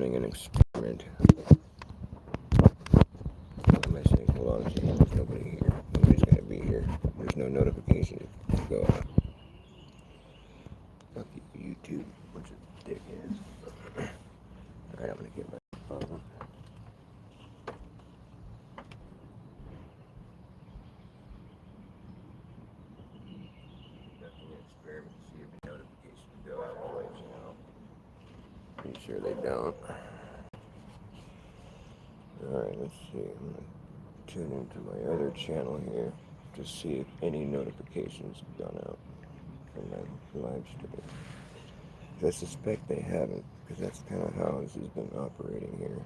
running an experiment. Am I saying, hold on a second, there's nobody here. Nobody's going to be here. There's no notification to go out. Fuck you, YouTube. Bunch of dickheads. Alright, I'm going to get my phone. Experiment to see if the notifications go out twice, you know. Pretty sure they don't. Alright, let's see. I'm going to tune into my other channel here to see if any notifications have gone out from my live stream. I suspect they haven't, because that's kind of how this has been operating here.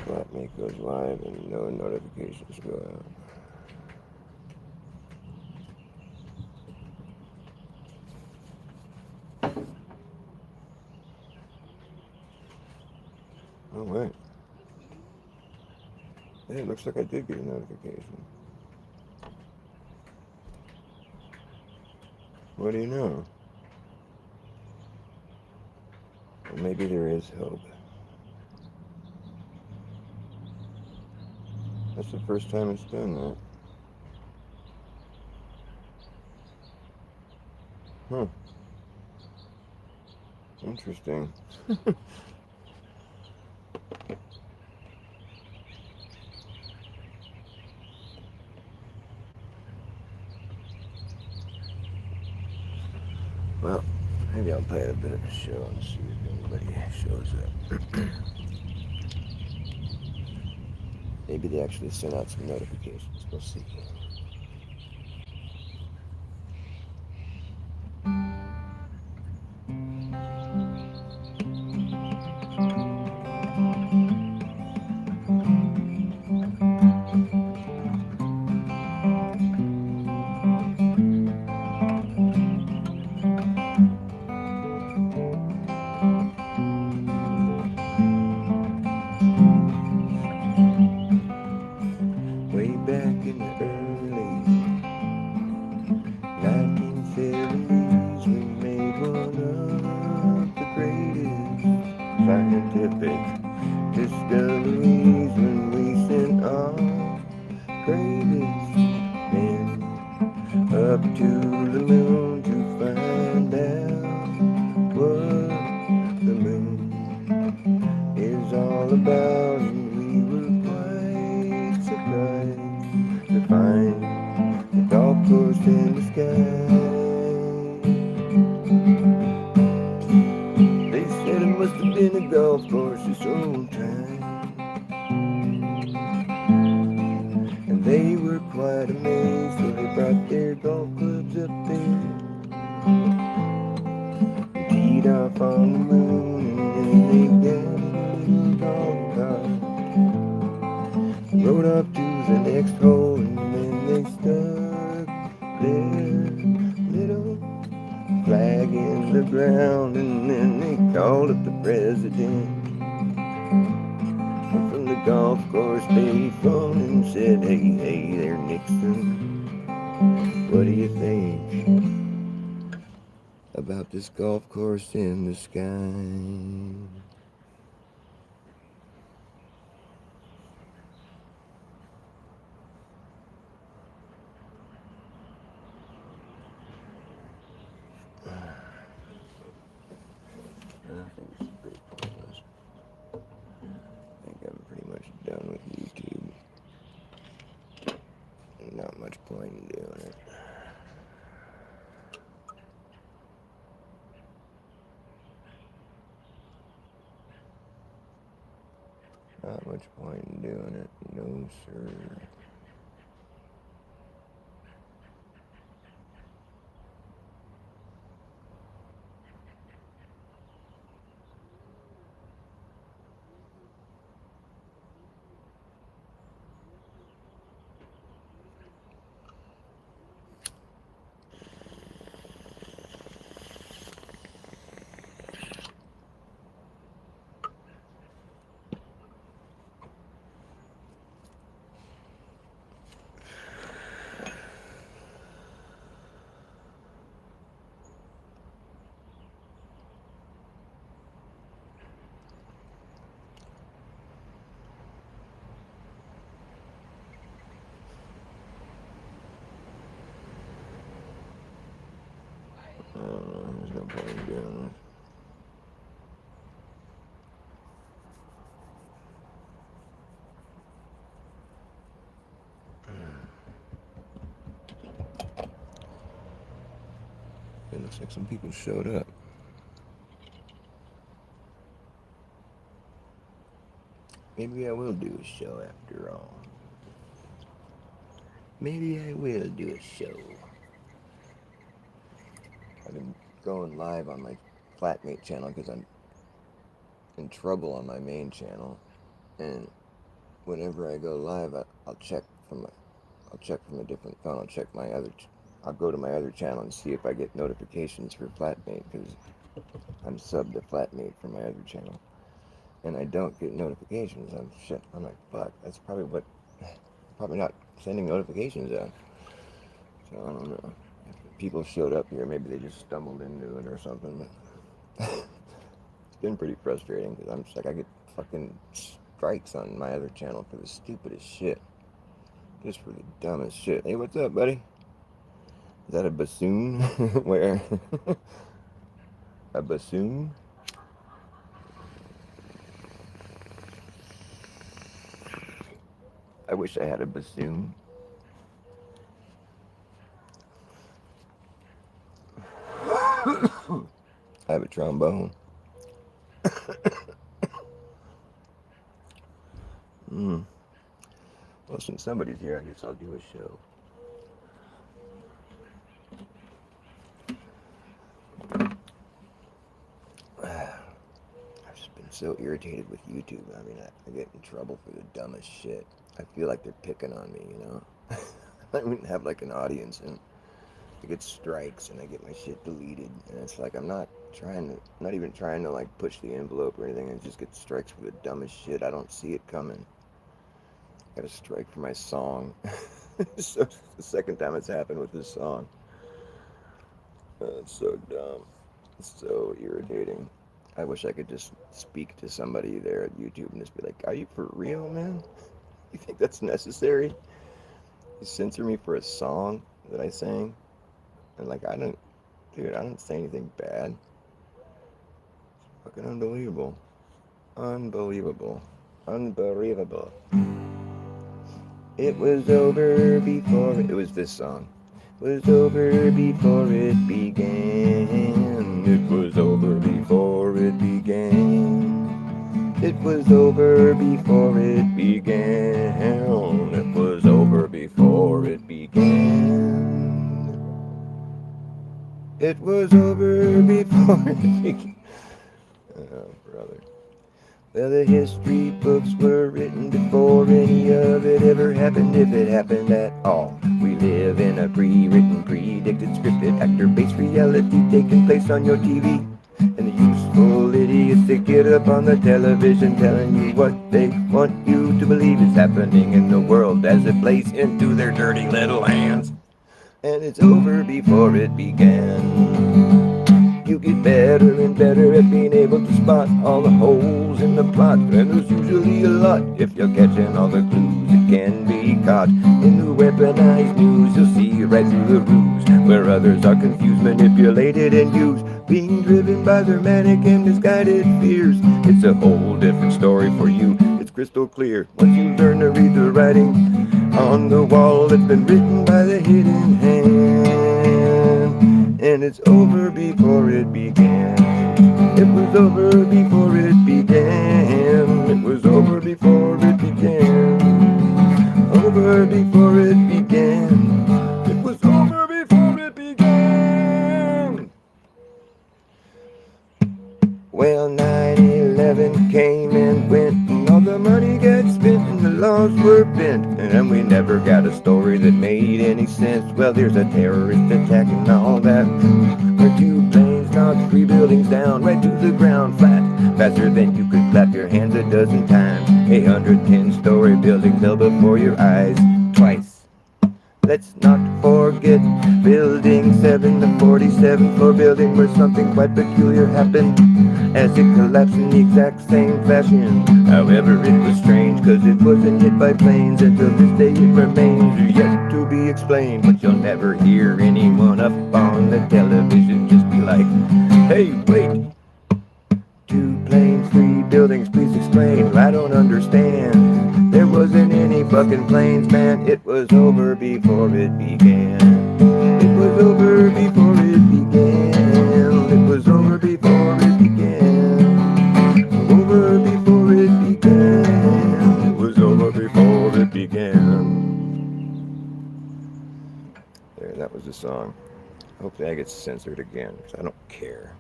Flatmate goes live and no notifications go out. Oh, wait. Hey, it looks like I did get a notification. What do you know? Well, maybe there is hope. That's the first time it's done that. Huh. Interesting. Well, maybe I'll play a bit of a show and see if anybody shows up. Maybe they actually sent out some notifications. We'll see. Way back in the early 1970s, we made one of the greatest scientific discoveries when we sent our greatest men up to the moon to find out what the moon is all about, and we were quite surprised to find the golf course in the sky. They said it must have been a golf course this old time, and they were quite amazed, so they brought their golf clubs up there, teed off on the moon, and then they got in a little golf cart, rode off to the next hole, and then they stuck their little flag in the ground, and then they called up the president from the golf course payphone and said, hey there, Nixon, what do you think about this golf course in the sky? I think this is pretty pointless. I think I'm pretty much done with YouTube. Not much point in doing it. Not much point in doing it. No, sir. playing down. It looks like some people showed up. Maybe I will do a show after all. Maybe I will do a show. I've been going live on my Flatmate channel because I'm in trouble on my main channel, and whenever I go live, I'll check from a different phone. I'll go to my other channel and see if I get notifications for Flatmate because I'm subbed to Flatmate for my other channel, and I don't get notifications. I'm like, fuck. That's probably not sending notifications out. So I don't know. If people showed up here, maybe they just stumbled into it or something. But it's been pretty frustrating because I'm just like, I get fucking strikes on my other channel for the stupidest shit. Just for the dumbest shit. Hey, what's up, buddy? Is that a bassoon? Where? A bassoon? I wish I had a bassoon. I have a trombone. Well, since somebody's here, I guess I'll do a show. I've just been so irritated with YouTube. I mean, I get in trouble for the dumbest shit. I feel like they're picking on me, you know? I don't even have like an audience, and I get strikes and I get my shit deleted, and it's like I'm not even trying to like push the envelope or anything. I just get strikes for the dumbest shit. I don't see it coming. I got a strike for my song. So it's the second time it's happened with this song. It's so dumb. It's so irritating. I wish I could just speak to somebody there at YouTube and just be like, "Are you for real, man? You think that's necessary? You censor me for a song that I sang?" And like, I didn't say anything bad. It's fucking unbelievable. Unbelievable. Unbelievable. It was over before it was this song. It was over before it began. It was over before it began. It was over before it began. It was over before it began. It was over before it began. Oh, brother. Well, the history books were written before any of it ever happened, if it happened at all. We live in a pre-written, predicted, scripted, actor-based reality taking place on your TV. And the useful idiots that get up on the television telling you what they want you to believe is happening in the world as it plays into their dirty little hands. And it's over before it began. You get better and better at being able to spot all the holes in the plot, and there's usually a lot if you're catching all the clues that can be caught. In the weaponized news, you'll see right through the ruse, where others are confused, manipulated, and used, being driven by their manic and misguided fears. It's a whole different story for you. It's crystal clear once you learn to read the writing on the wall that's been written by the hidden hand. And it's over before it began. It was over before it began. It was over before it began. Over before it began. It was over before it began. Well, 9/11 came and went, and all the money got spent and the laws were bent, and then we never got a story that made any sense. Well, there's a terrorist attack and all that, where 2 planes knocked 3 buildings down right to the ground flat, faster than you could clap your hands a dozen times. 110-story building fell before your eyes twice. Let's not forget Building 7, the 47th floor building, where something quite peculiar happened as it collapsed in the exact same fashion. However, it was strange, cause it wasn't hit by planes. Until this day it remains yet to be explained. But you'll never hear anyone up on the television just be like, Hey, wait! 2 planes, 3 buildings, please explain. Well, I don't understand. There wasn't any fucking planes, man. It was over before it began. It was over before it began. It was over before it began. Over before it began. It was over before it began. There, that was the song. Hopefully I get censored again, because I don't care.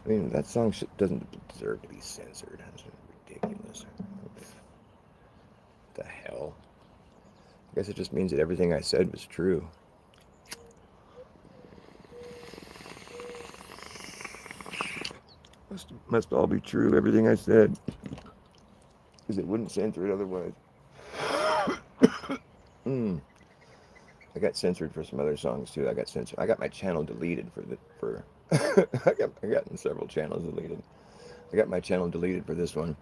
I mean, that song doesn't deserve to be censored. That's ridiculous. What the hell? I guess it just means that everything I said was true. Must all be true, everything I said. Because it wouldn't censor it otherwise. I got censored for some other songs too. I got censored. I got my channel deleted for I got several channels deleted. I got my channel deleted for this one.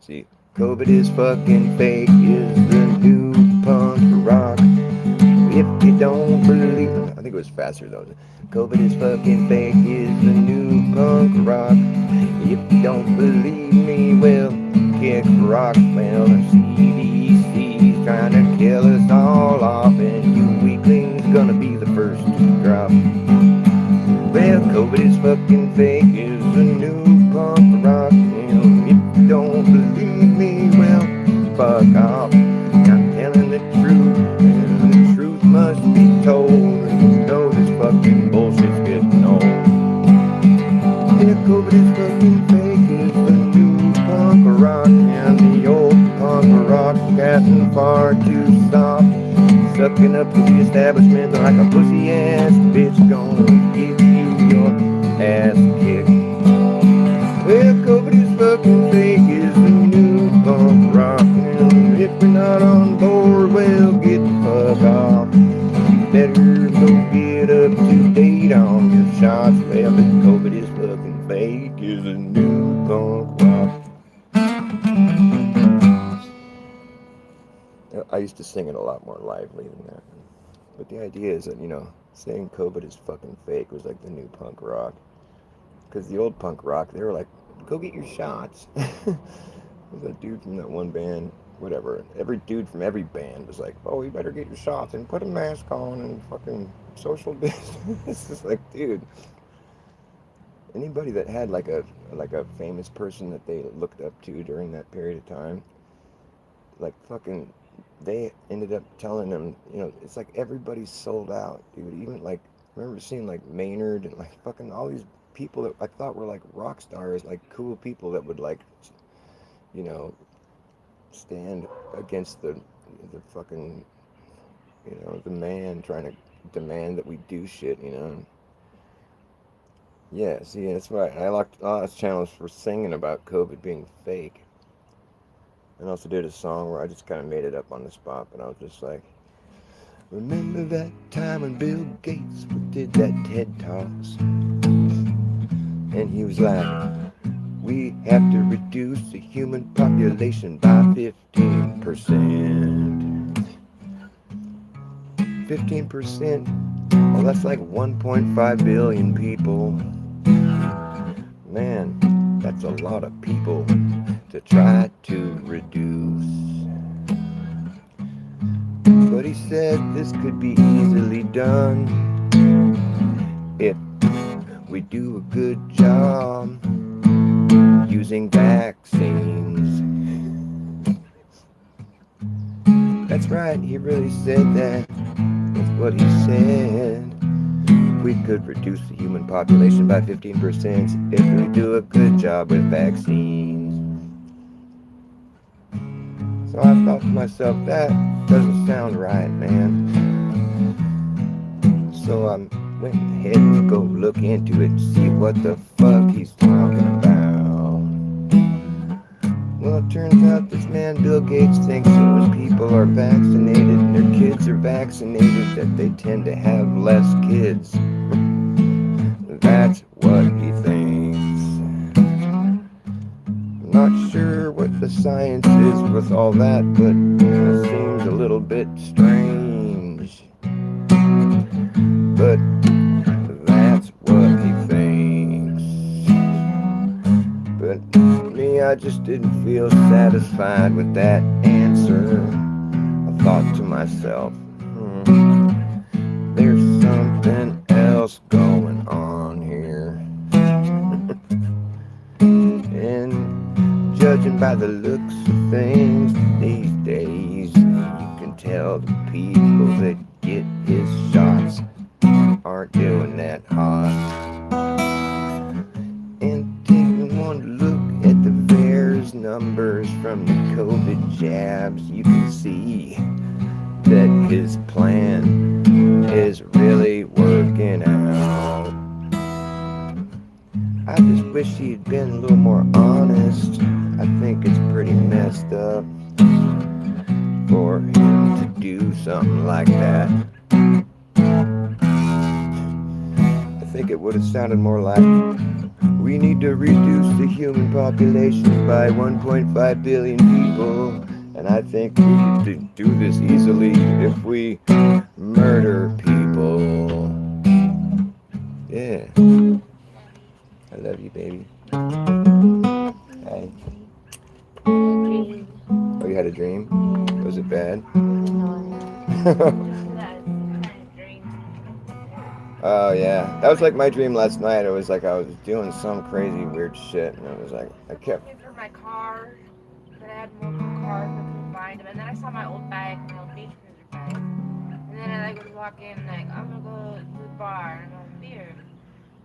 See, COVID is fucking fake is the new punk rock. If you don't believe, I think it was faster though. COVID is fucking fake is the new punk rock. If you don't believe me, well, kick rock. Well, the CDC's trying to kill us all off, and you weaklings gonna be the first to drop. Well, COVID is fucking fake is the new punk rock. And if you don't believe me, well, fuck off. I'm telling the truth, and the truth must be told. You know this fucking bullshit's getting old. Yeah, COVID is fucking fake is the new punk rock, and the old punk rock gotten far too soft. Sucking up to the establishment like a pussy ass bitch, gonna give you your ass kicked. Well, COVID is fucking fake is the new punk rock, and if you're not on board, well, get the fuck off. You better go get up to date on your shots. Well, but COVID is fucking fake is the new punk rock. I used to sing it a lot more lively than that. But the idea is that, saying COVID is fucking fake was like the new punk rock. Because the old punk rock, they were like, go get your shots. There's a dude from that one band, whatever. Every dude from every band was like, oh, you better get your shots and put a mask on and fucking social distance. It's just like, dude. Anybody that had like a famous person that they looked up to during that period of time, like fucking, they ended up telling them, it's like everybody's sold out, dude. Even like, I remember seeing like Maynard and like fucking all these people that I thought were like rock stars, like cool people that would like, stand against the fucking, the man trying to demand that we do shit, Yeah, see, that's why I lost channels for singing about COVID being fake. And also did a song where I just kind of made it up on the spot, but I was just like, remember that time when Bill Gates did that TED Talks? And he was like, we have to reduce the human population by 15%. 15%? Well, that's like 1.5 billion people. Man, that's a lot of people to try to reduce. But he said this could be easily done if we do a good job using vaccines. That's right, he really said that. That's what he said. We could reduce the human population by 15% if we do a good job with vaccines. So I thought to myself, that doesn't sound right, man. So I went ahead and go look into it and see what the fuck he's talking about. Well, it turns out this man Bill Gates thinks that when people are vaccinated and their kids are vaccinated, that they tend to have less kids. That's what he thinks. I'm not sure what the science is with all that, but it seems a little bit strange. But just didn't feel satisfied with that answer. I thought to myself, there's something else going on here. And judging by the looks of things these days, you can tell the people that get his shots aren't doing that hot. And taking one look at the VAERS numbers from the COVID jabs, you can see that his plan is really working out. I just wish he'd been a little more honest. I think it's pretty messed up for him to do something like that. I think it would have sounded more like, we need to reduce the human population by 1.5 billion people, and I think we could do this easily if we murder people. Yeah. I love you, baby. Hi. Oh, you had a dream? Was it bad? Oh yeah, that was like my dream last night. It was like I was doing some crazy weird shit, and it was like I kept. Looking for my car, but I had multiple cars, I couldn't find them. And then I saw my old bike, my old beach cruiser bike. And then I like would walk in like I'm gonna go to the bar and have beer.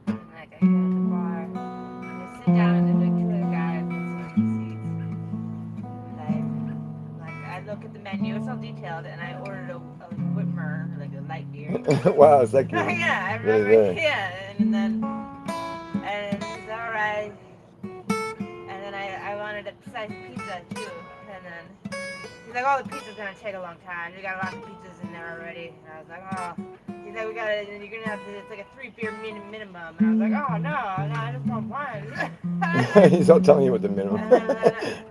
And like I get at the bar, and I sit down, and there's like two other guys sitting in the seats. And I look at the menu, it's all detailed, and I ordered a Whitmer, like a light beer. Wow, it's like you're Yeah, I really remember. there. Yeah, and he's all right. And then I wanted a slice of pizza too. And then he's like, oh, the pizza's gonna take a long time. You got a lot of pizzas in there already. And I was like, oh. He's like, you're gonna have to, it's like a 3 beer minimum. And I was like, oh, no, I just want one. He's all telling you what the minimum.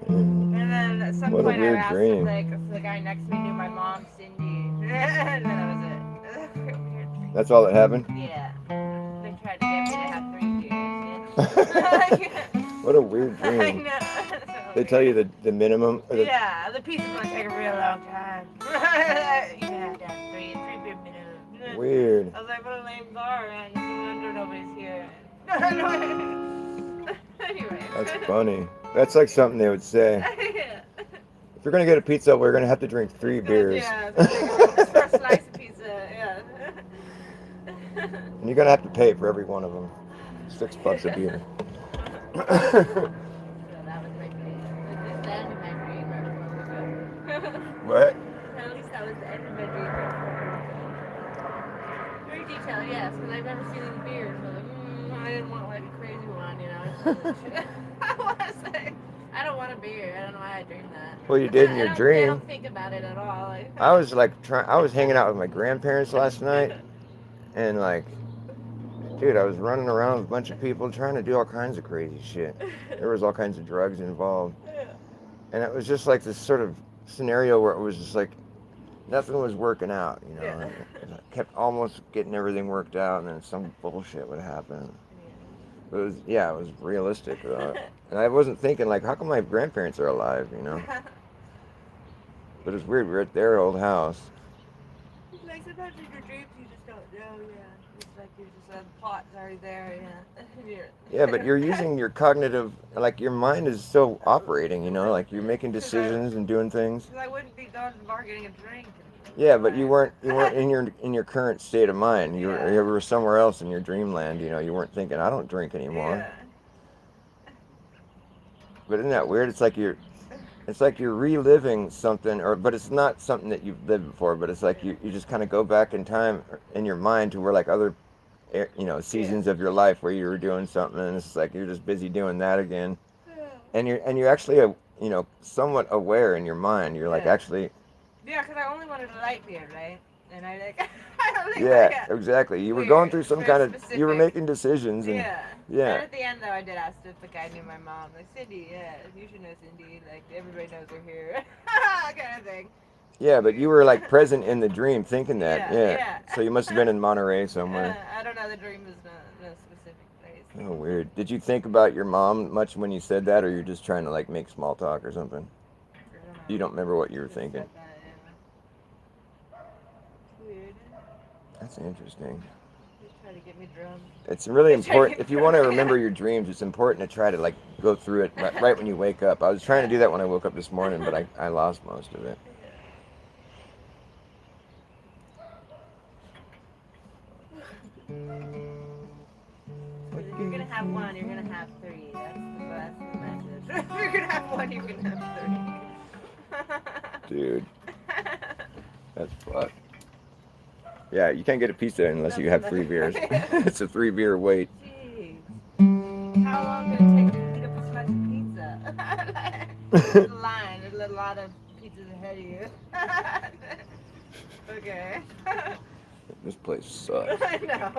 And then at some What a point I weird asked dream. if the guy next to me knew my mom, Cindy. And then that was it. That's all that happened? Yeah. They tried to get me to have 3 beers. What a weird I dream. know. They tell you the minimum? Or the... Yeah, the pizza's gonna take a real long time. Yeah, that's 3 beer minimum. Weird. I was like, what a lame bar, man. No wonder nobody's here. Anyway. That's funny. That's like something they would say. Yeah. If you're gonna get a pizza, we're gonna have to drink 3 beers. Yeah, just for a slice of pizza, yeah. And you're gonna have to pay for every one of them. $6 a beer. So that was my dream. At least the end of my dream right before we go. What? At least that was the end of my dream right before we go. Very detailed, yes, because I've never seen any beers. So I didn't want like a crazy one, you know. I don't want a beer. I don't know why I dreamed that. Well, you did in your dream. I don't think about it at all. Like, I was like I was hanging out with my grandparents last night, and like, dude, I was running around with a bunch of people trying to do all kinds of crazy shit. There was all kinds of drugs involved, and it was just like this sort of scenario where it was just like nothing was working out, you know. Yeah. And I kept almost getting everything worked out, and then some bullshit would happen. It was, yeah, it was realistic. And I wasn't thinking, like, how come my grandparents are alive, you know? But it's weird, we're at their old house. Like, sometimes in your dreams you just don't know, yeah. It's like you're just, the plot's already there, yeah. Yeah, but you're using your cognitive, like, your mind is still operating, you know? Like, you're making decisions and doing things. Because I wouldn't be going to the bar getting a drink. Yeah, but you weren't in your current state of mind. You were somewhere else in your dreamland, you know. You weren't thinking, I don't drink anymore. Yeah. But isn't that weird? It's like you're reliving something, but it's not something that you've lived before. But it's like you just kind of go back in time in your mind to where like other, seasons of your life where you were doing something, and it's like you're just busy doing that again, and you're actually somewhat aware in your mind. You're like actually. Yeah, because I only wanted a light beer, right? And I like. I don't think Yeah, exactly. You were going through some kind of. Specific. You were making decisions, and yeah. And at the end, though, I did ask if the guy knew my mom. Like, Cindy, yeah, you should know Cindy. Like, everybody knows her here. Kind of thing. Yeah, but you were like present in the dream, thinking that. Yeah. So you must have been in Monterey somewhere. I don't know. The dream is no specific place. Oh, weird. Did you think about your mom much when you said that, or you're just trying to like make small talk or something? I don't You know. don't remember what you were Just thinking. said that, yeah. Weird. That's interesting. They try to get me drunk. It's really They try to important get if me you want to drunk. remember your dreams. It's important to try to like go through it right when you wake up. I was trying to do that when I woke up this morning, but I lost most of it. If you're gonna have one, you're gonna have three. That's the message. If you're gonna have one, you can have Dude, three. that's fucked. Yeah, you can't get a pizza unless you That's have enough. three beers. It's a 3 beer wait. Jeez. How long did it take to eat up a slice of pizza? There's a line. There's a lot of pizzas ahead of you. Okay. This place sucks. I know.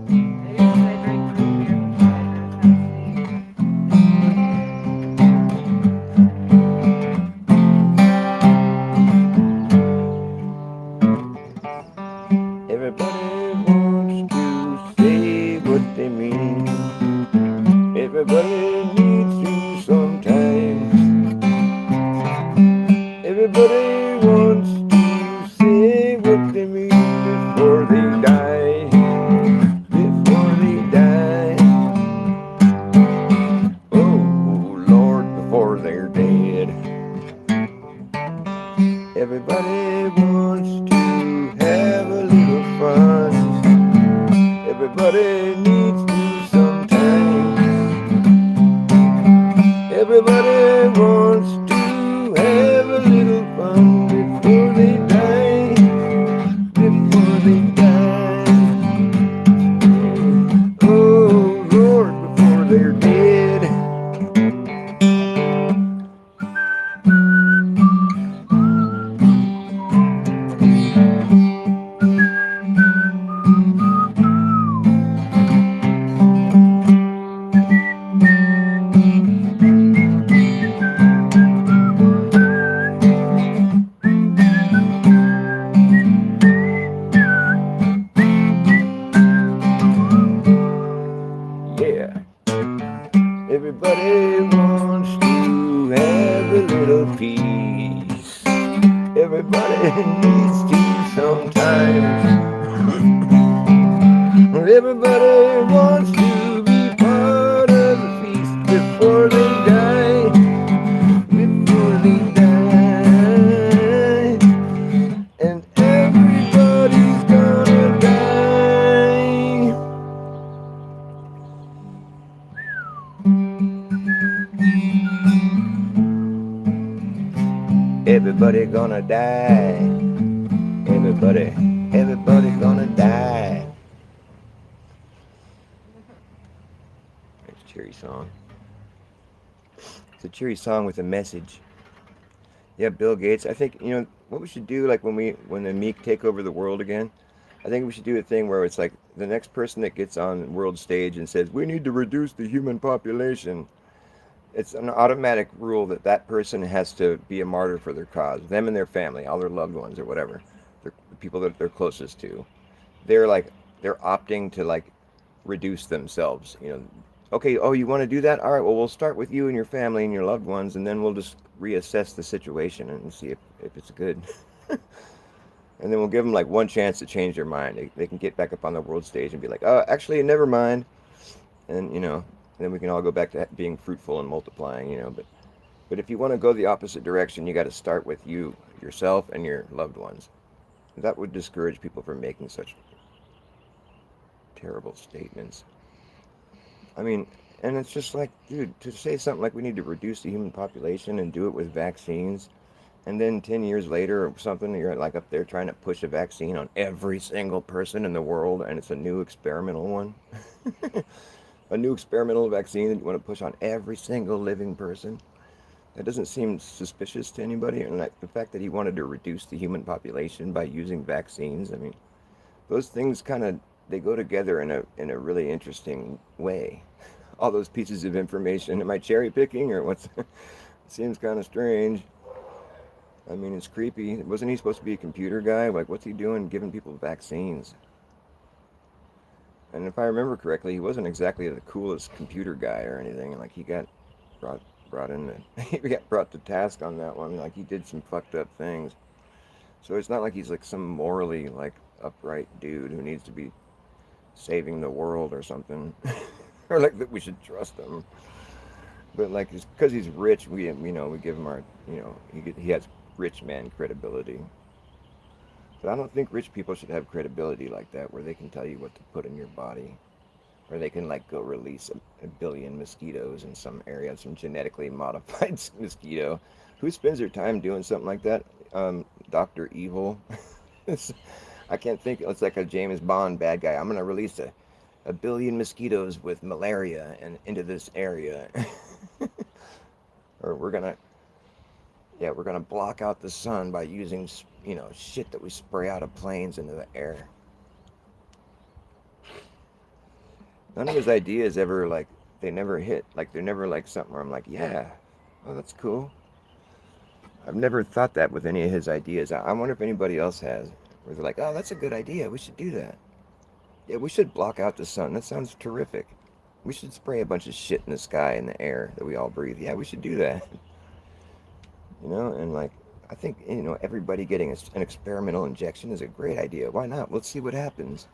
Maybe because I drink root beer before I have a sleep. Everybody wants to say what they mean. Everybody needs to sometimes. Everybody wants to say what they mean before they die. Before they die. Oh Lord, before they're dead. Everybody wants to have a little fun. Everybody needs to sometimes. Everybody wants to have a little fun before they die. Before they die. Oh Lord, before they're dead. Yeah. Everybody wants to have a little peace. Everybody needs to sometimes. Everybody wants to be part of the feast before they die. Before they die. And everybody's gonna die. Everybody gonna die. Everybody, everybody gonna die. It's a cheery song. It's a cheery song with a message. Yeah, Bill Gates. I think what we should do, like when the meek take over the world again. I think we should do a thing where it's like the next person that gets on world stage and says we need to reduce the human population. It's an automatic rule that that person has to be a martyr for their cause, them and their family, all their loved ones or whatever, the people that they're closest to. They're like they're opting to like reduce themselves. Okay, oh, you want to do that? All right, well, we'll start with you and your family and your loved ones, and then we'll just reassess the situation and see if it's good. And then we'll give them like one chance to change their mind. They can get back up on the world stage and be like, oh, actually, never mind. And, then we can all go back to being fruitful and multiplying. But if you want to go the opposite direction, you got to start with you, yourself, and your loved ones. That would discourage people from making such terrible statements. I mean, and it's just like, dude, to say something like we need to reduce the human population and do it with vaccines, and then 10 years later or something, you're like up there trying to push a vaccine on every single person in the world, and it's a new experimental one. A new experimental vaccine that you want to push on every single living person. That doesn't seem suspicious to anybody. And like the fact that he wanted to reduce the human population by using vaccines, I mean, those things kind of they go together in a really interesting way. all those pieces of information. Am I cherry picking or what's? It seems kind of strange. I mean, it's creepy. Wasn't he supposed to be a computer guy? Like, what's he doing giving people vaccines? And if I remember correctly, he wasn't exactly the coolest computer guy or anything. Like, he got brought brought in. He got brought to task on that one. Like, he did some fucked up things. So it's not like he's like some morally like upright dude who needs to be saving the world or something, or like that we should trust him. But like, it's because he's rich, we give him our he has rich man credibility. But I don't think rich people should have credibility like that, where they can tell you what to put in your body, or they can like go release a billion mosquitoes in some area, some genetically modified mosquito. Who spends their time doing something like that? Doctor Evil. I can't think. It's like a James Bond bad guy. I'm gonna release a billion mosquitoes with malaria and into this area, or we're gonna block out the sun by using shit that we spray out of planes into the air. None of his ideas ever like they never hit. Like they're never like something where I'm like, yeah, oh that's cool. I've never thought that with any of his ideas. I wonder if anybody else has. Where they're like, oh, that's a good idea. We should do that. Yeah, we should block out the sun. That sounds terrific. We should spray a bunch of shit in the sky and the air that we all breathe. Yeah, we should do that. And like, I think, everybody getting an experimental injection is a great idea. Why not? Let's see what happens.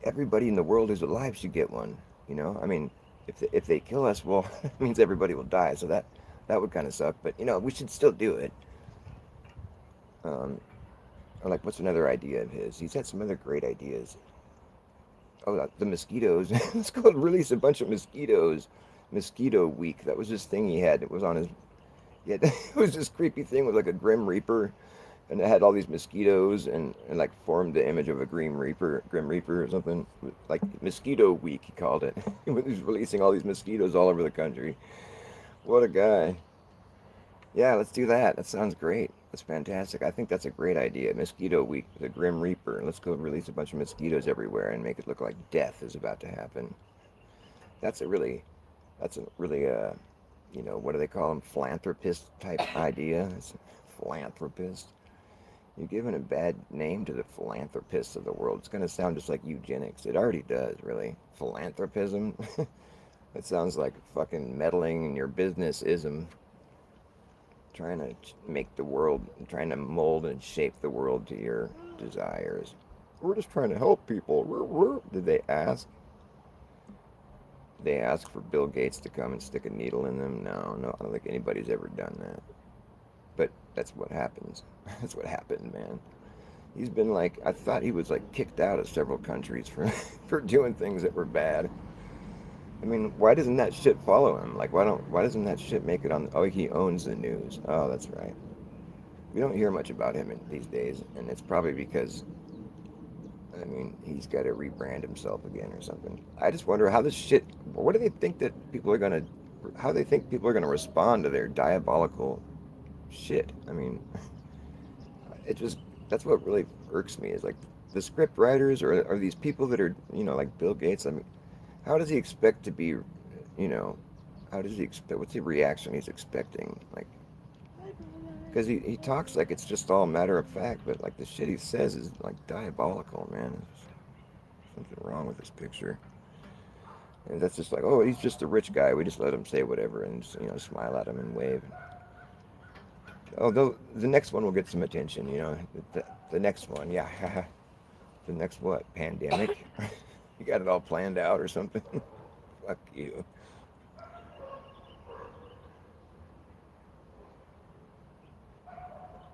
Everybody in the world who's alive should get one. I mean, if they kill us, well, it means everybody will die. So that would kind of suck. But, we should still do it. Um, or like, what's another idea of his? He's had some other great ideas. Oh, the mosquitoes. Let's go release a bunch of mosquitoes. Mosquito week. That was this thing he had. It was on his. Yeah, it was this creepy thing with like a grim reaper, and it had all these mosquitoes and like formed the image of a grim reaper or something. Like mosquito week, he called it. He was releasing all these mosquitoes all over the country. What a guy. Yeah, let's do that. That sounds great. That's fantastic. I think that's a great idea. Mosquito week, the grim reaper. Let's go release a bunch of mosquitoes everywhere and make it look like death is about to happen. That's a really, what do they call them? Philanthropist type idea. It's a philanthropist. You're giving a bad name to the philanthropists of the world. It's going to sound just like eugenics. It already does, really. Philanthropism. It sounds like fucking meddling in your business ism. Trying to make the world, trying to mold and shape the world to your desires. We're just trying to help people. Did they ask? They ask for Bill Gates to come and stick a needle in them? No, I don't think anybody's ever done that. But that's what happens. That's what happened, man. He's been like, I thought he was like kicked out of several countries for for doing things that were bad. I mean, why doesn't that shit follow him? Like, why doesn't that shit make it on? Oh, he owns the news. Oh, that's right. We don't hear much about him these days, and it's probably because, I mean, he's got to rebrand himself again or something. I just wonder how this shit. What do they think that people are gonna? How do they think people are gonna respond to their diabolical shit? I mean, it just that's what really irks me is like the script writers or these people that are like Bill Gates. I mean, how does he expect to be, you know, how does he expect, what's the reaction he's expecting? Like, because he talks like it's just all matter of fact, but like the shit he says is like diabolical, man. There's something wrong with this picture. And that's just like, oh, he's just a rich guy. We just let him say whatever and, smile at him and wave. Although the next one will get some attention, the next one, yeah. The next what? Pandemic? You got it all planned out or something? Fuck you.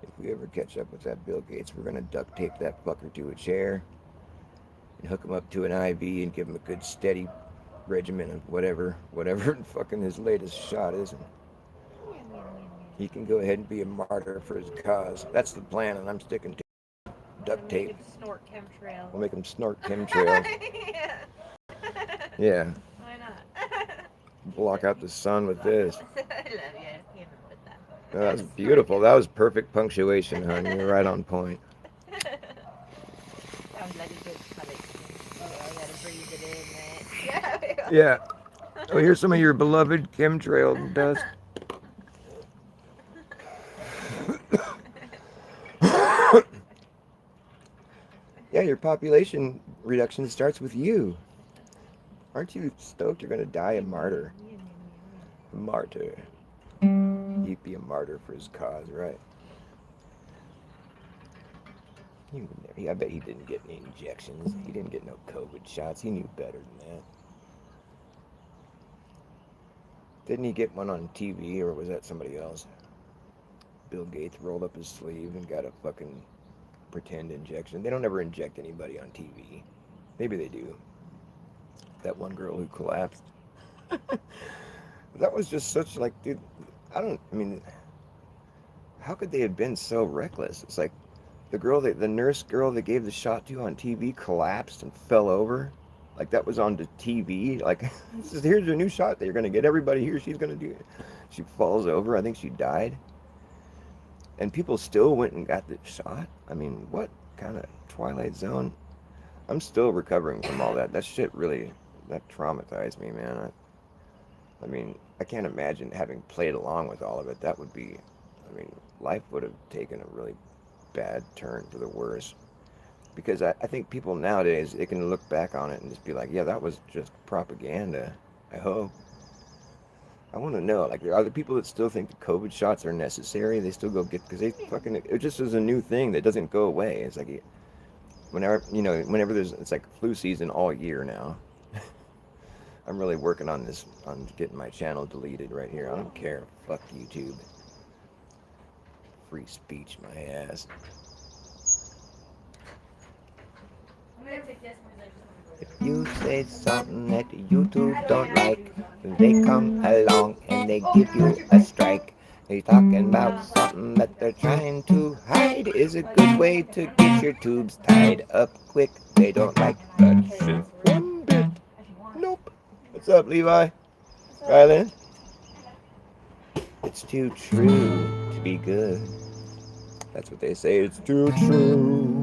If we ever catch up with that Bill Gates, we're gonna duct tape that fucker to a chair and hook him up to an IV and give him a good steady regimen of whatever fucking his latest shot is. And he can go ahead and be a martyr for his cause. That's the plan, and I'm sticking to duct tape. Snort chemtrails. We'll make him snort chemtrails. Yeah. Yeah. Why not? Block out the sun with this. I love you. With that. Oh, that was beautiful. That was perfect punctuation, hon. You're right on point. Sounds like a good color. I gotta breathe it in, man. Yeah. Yeah. Oh, here's some of your beloved chemtrail dust. Yeah, your population reduction starts with you. Aren't you stoked you're gonna die a martyr? A martyr. He'd be a martyr for his cause, right? I bet he didn't get any injections. He didn't get no COVID shots. He knew better than that. Didn't he get one on TV, or was that somebody else? Bill Gates rolled up his sleeve and got a fucking pretend injection. They don't ever inject anybody on TV. Maybe they do. That one girl who collapsed. That was just such like, dude. I mean, how could they have been so reckless? It's like the nurse girl they gave the shot to on TV collapsed and fell over. Like that was on the TV. Like, here's your new shot that you're gonna get. Everybody here, she's gonna do it. She falls over. I think she died. And people still went and got the shot. I mean, what kind of Twilight Zone? I'm still recovering from all that. That shit really, that traumatized me, man. I mean, I can't imagine having played along with all of it. That would be, I mean, life would have taken a really bad turn for the worse. Because I think people nowadays, they can look back on it and just be like, yeah, that was just propaganda. I hope. I want to know, like, are there people that still think the COVID shots are necessary? They still go get, because they fucking, it just is a new thing that doesn't go away. It's like, whenever there's, it's like flu season all year now. I'm really working on this, on getting my channel deleted right here. I don't care. Fuck YouTube. Free speech, my ass. If you say something that YouTube don't like, then they come along and they give you a strike. They talking about something that they're trying to hide is a good way to get your tubes tied up quick. They don't like that shit one bit. Nope. What's up, Levi? Ryland? It's too true to be good. That's what they say. It's too true.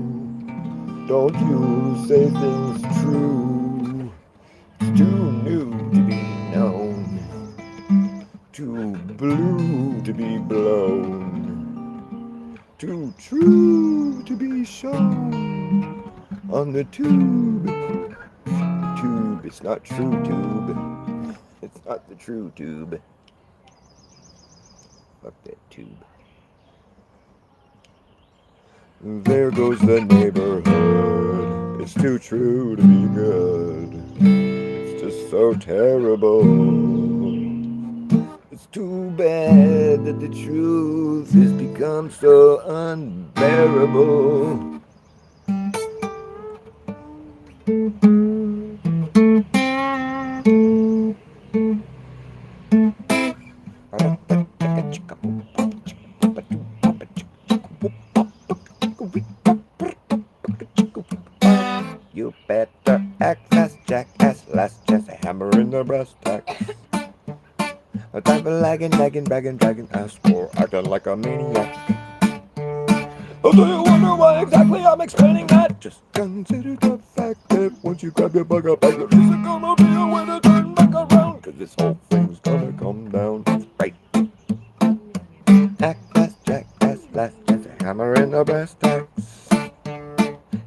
Don't you say things true. It's too new to be known. Too blue to be blown. Too true to be shown. On the tube. Tube. It's not true tube. It's not the true tube. Fuck that tube. There goes the neighborhood. It's too true to be good. It's just so terrible. It's too bad that the truth has become so unbearable. You better act fast, jackass. Last chance, a hammer in the brass tacks. A time for lagging, bragging, ass for acting like a maniac. Oh, do you wonder why exactly I'm explaining that? Just consider the fact that once you grab your bug up, there isn't gonna be a way to turn back around. Cause this whole thing's gonna come down. Right. Act fast, jackass. Last chance, a hammer in the brass tacks.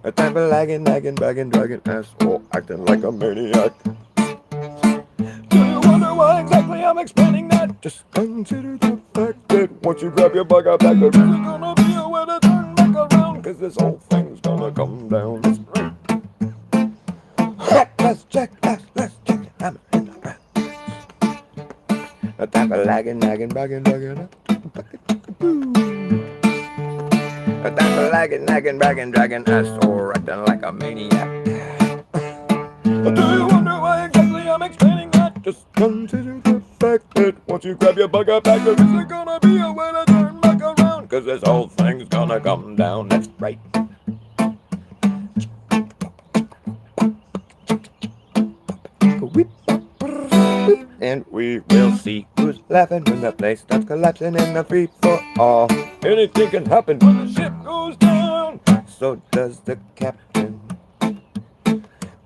A time for lagging, bragging, ass for acting like a maniac. Do you wonder why exactly I'm explaining that? Just consider the fact that once you grab your bug out back, there isn't gonna be a way to turn back around. Cause this whole thing's gonna come down. That's right. Let's check, let's check. I'm in the back. A time for lagging, bragging, a time for lagging, bragging, ass or acting like a maniac. Do you wonder why exactly I'm explaining that? Just consider the fact that once you grab your bug up back, there isn't gonna be a way to turn back around. Cause this whole thing's gonna come down. That's right. And we will see who's laughing when the place starts collapsing in the free for all. Anything can happen when the ship goes down. So does the captain.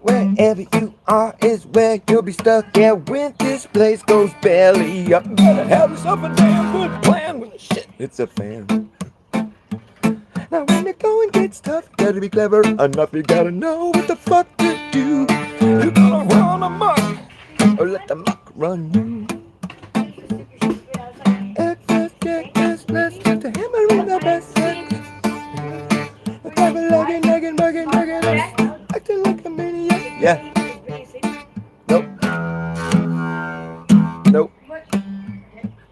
Wherever you are is where you'll be stuck. Yeah, when this place goes belly up, better have yourself a damn good plan when the shit hits a fan. Now when the going gets tough, you gotta be clever enough. You gotta know what the fuck to do. You gotta run amok or let the muck run you. Excess, jackass, let's get the hammer in the best sex. The devil lagging, bugging us, acting like a maniac. Yeah. Nope. Nope.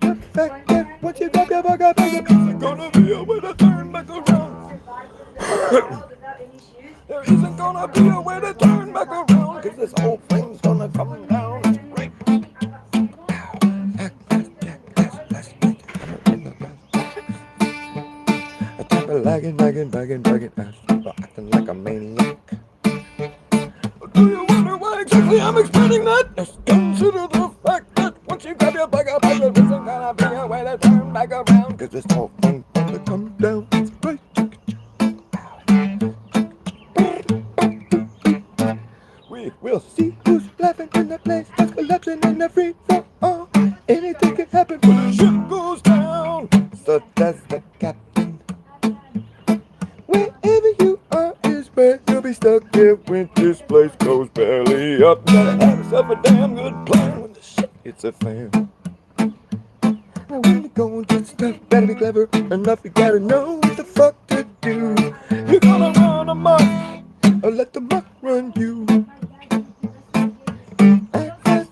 The fact that once you grab your bug up, it's gonna be a way to turn back around. There isn't gonna be a way to turn back around, cause this whole thing's gonna come down. Right. Lagging, us, acting like a maniac. Do you wonder why exactly I'm explaining that? Just consider the fact that once you grab your bug up, there isn't gonna be a way to turn back around, cause this whole thing's gonna come down. Right. We'll see who's laughing when the place starts collapsing in the free for all. Anything can happen when the ship goes down. So does the captain. Wherever you are is where you'll be stuck here when this place goes belly up. Gotta have yourself a damn good plan when the shit hits a fan. Now when the going gets tough, better be clever enough. You gotta know what the fuck to do. You're gonna run amok or let the muck run you.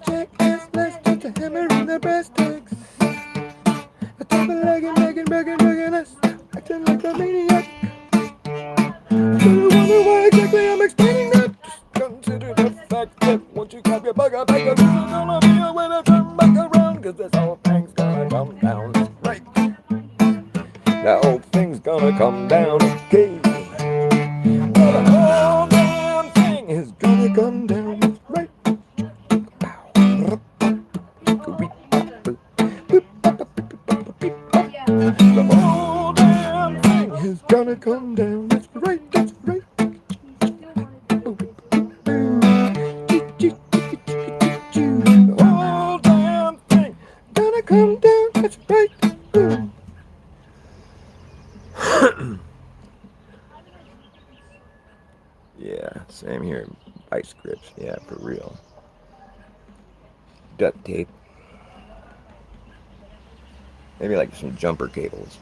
Jackass, let's get the hammer in the breast eggs. A double bugging us, acting like a maniac. Do you wonder why exactly I'm explaining that? Just consider the fact that once you grab your bug up, there's gonna be a way to turn back around, cause this whole thing's gonna come down. Right. The whole thing's gonna come down, okay. The whole damn thing is gonna come down. Right. The whole damn thing is gonna come down. That's right, that's right. The whole damn thing gonna come down. That's right. Yeah, same here. Vice grips, yeah, for real. Duct tape. Maybe like some jumper cables.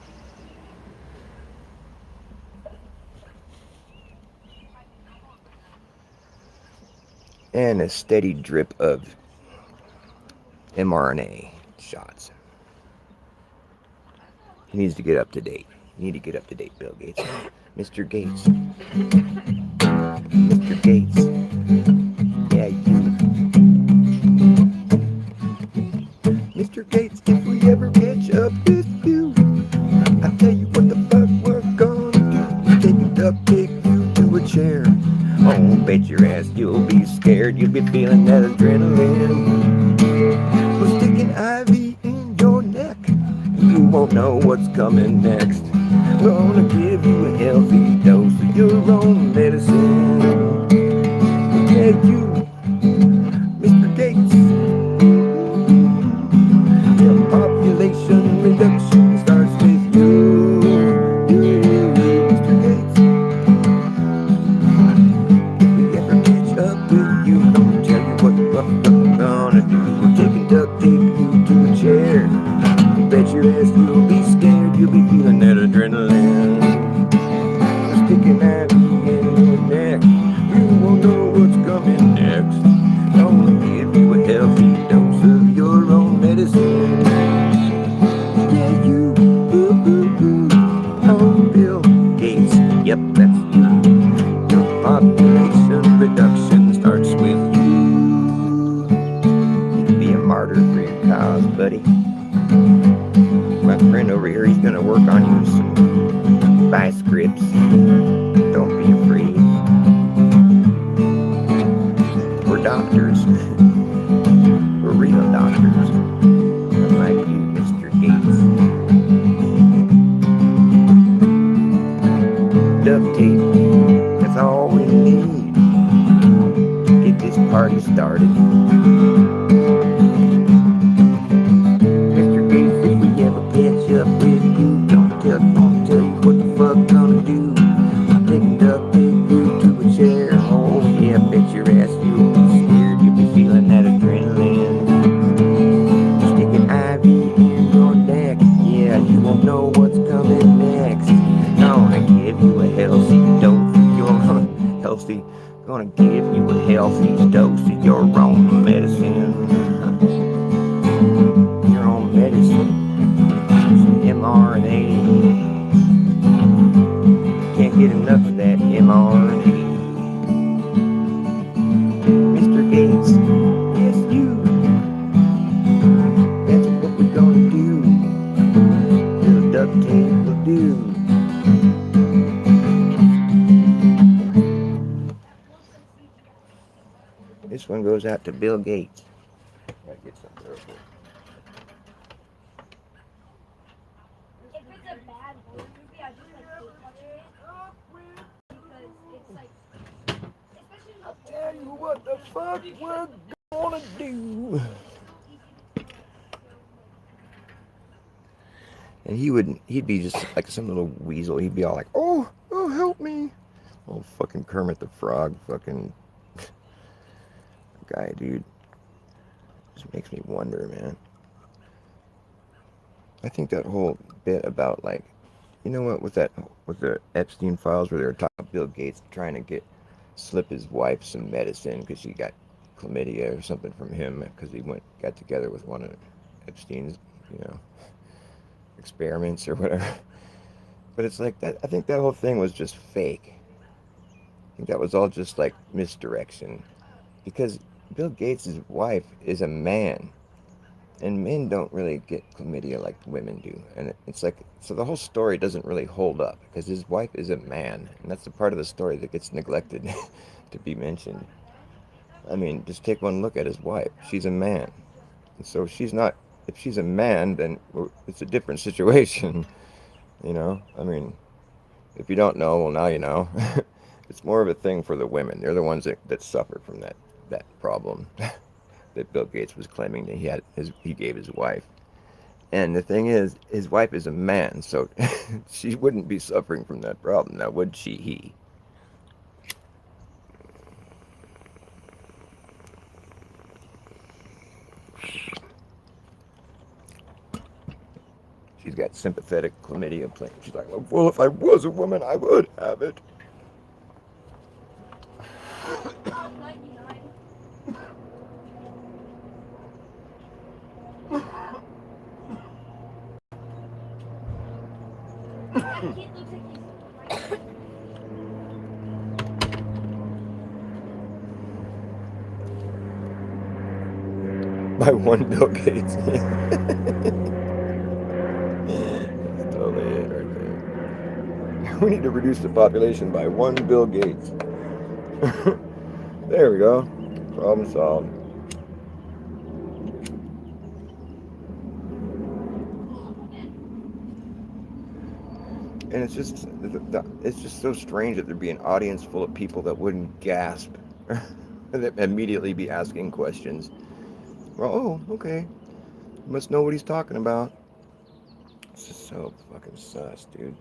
And a steady drip of mRNA shots. He needs to get up to date. You need to get up to date, Bill Gates. Mr. Gates. Mr. Gates. Yeah, you. Mr. Gates, if we ever catch up with you, I'll tell you what the fuck we're gonna do. Take a duct tape you to a chair. Oh, bet your ass you'll be scared. You'll be feeling that adrenaline. We'll stick an IV in your neck. You won't know what's coming next. We're gonna give you a healthy dose of your own medicine. Yeah, you, Mr. Gates. The population reduction starts with you. Mr. Gates. If we ever catch up with you, I'll tell you what the fuck we're gonna do. We're taking duct tape you to a chair. Bet your ass you'll be scared. You'll be feeling that adrenaline. We're sticking that in your neck. You won't know what's coming next. Gonna give you a healthy dose of your own medicine. Yeah, you. Oh, Bill Gates. Yep, that's you. Your population reduction starts with you. You can be a martyr for your cause, buddy. My friend over here, he's gonna work on you some vice grips. Don't be afraid. We're doctors. We're real doctors. Unlike you, Mr. Gates. Duct tape. That's all we need. started. Mr. Gates, if we ever catch up with you, don't tell you what the fuck gonna do. Taking duct tape you to a chair. Oh yeah, bet your ass you'll be scared. You'll be feeling that adrenaline. Stick an IV in your neck. Yeah, you won't know what's coming next. Gonna give you a healthy dose of your healthy. Gonna give you a healthy dose of your own medicine. Your own medicine. Some mRNA. Can't get enough of that mRNA. Mr. Gates, yes you. That's what we're gonna do. Little duct tape will do. This one goes out to Bill Gates. Gotta get something real quick. If it's a bad horror movie, I just like hate watching it because it's like, especially I'll tell you what the fuck we're gonna do. And he'd be just like some little weasel. He'd be all like, oh, help me. Oh, fucking Kermit the Frog, fucking guy, dude. Just makes me wonder, man. I think that whole bit about like, you know what, with the Epstein files where they were talking about Bill Gates trying to slip his wife some medicine because she got chlamydia or something from him because he got together with one of Epstein's, experiments or whatever. But it's like that. I think that whole thing was just fake. I think that was all just like misdirection, because Bill Gates' wife is a man, and men don't really get chlamydia like women do. And it's like, so the whole story doesn't really hold up because his wife is a man, and that's the part of the story that gets neglected to be mentioned. I mean, just take one look at his wife. She's a man, and so she's not. If she's a man, then it's a different situation. I mean, if you don't know, well, now you know. It's more of a thing for the women. They're the ones that suffer from that problem that Bill Gates was claiming that he gave his wife. And the thing is, his wife is a man, so she wouldn't be suffering from that problem, now would she? He. She's got sympathetic chlamydia. She's like, well, if I was a woman, I would have it. I'm 99. That kid looks like he's By one Bill Gates. Totally it right there. We need to reduce the population by one Bill Gates. There we go. Problem solved. And it's just so strange that there'd be an audience full of people that wouldn't gasp, that immediately be asking questions. Well, oh, okay. You must know what he's talking about. It's just so fucking sus, dude.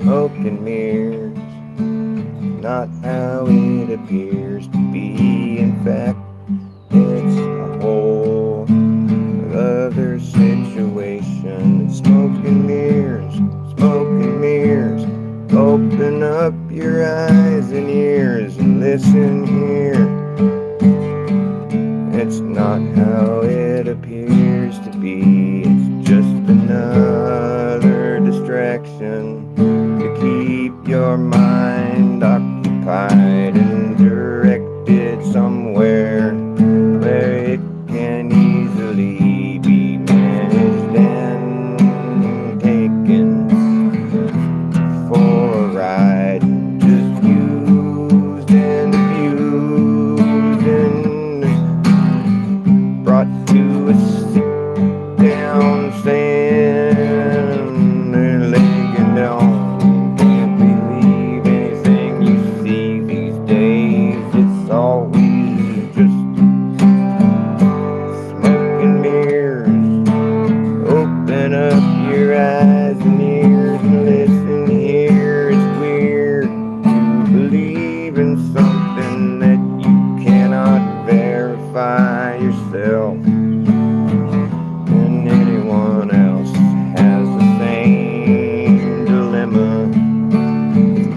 Smoke and mirrors, not how it appears to be. In fact, it's a whole other situation. Smoke and mirrors, smoke and mirrors. Open up your eyes and ears and listen here. It's not how it appears to be. It's just another distraction to keep your mind occupied and directed somewhere where it can easily be managed and taken.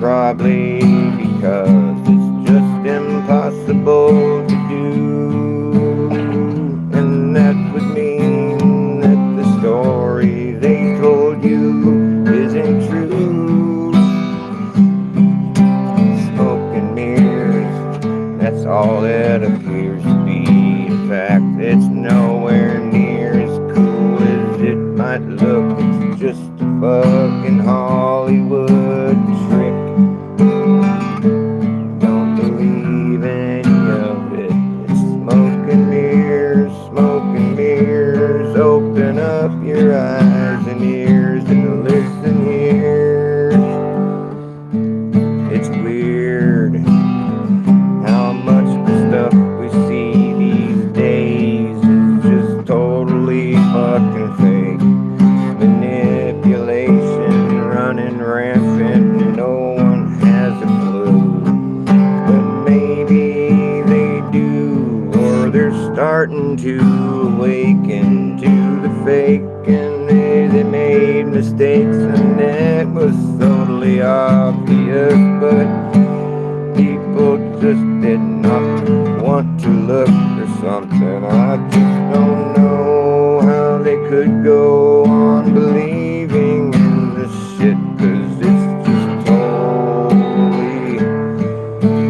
Probably because it's just impossible to do. And that would mean that the story they told you isn't true. Smoke and mirrors, that's all it appears to be. In fact, it's nowhere near as cool as it might look. It's just a fucking Hollywood trick. Don't believe any of it. It's smoke and mirrors, smoke and mirrors. Open up your eyes and ears and listen here. It's weird how much the stuff we see these days is just totally fucking fake. Manipulation running rampant and no one has a clue. But maybe they do, or they're starting to awaken to the fake, and they made mistakes and it was totally obvious, but people just did not want to look or something. I just don't know how they could go on believing in this shit, 'cause it's just totally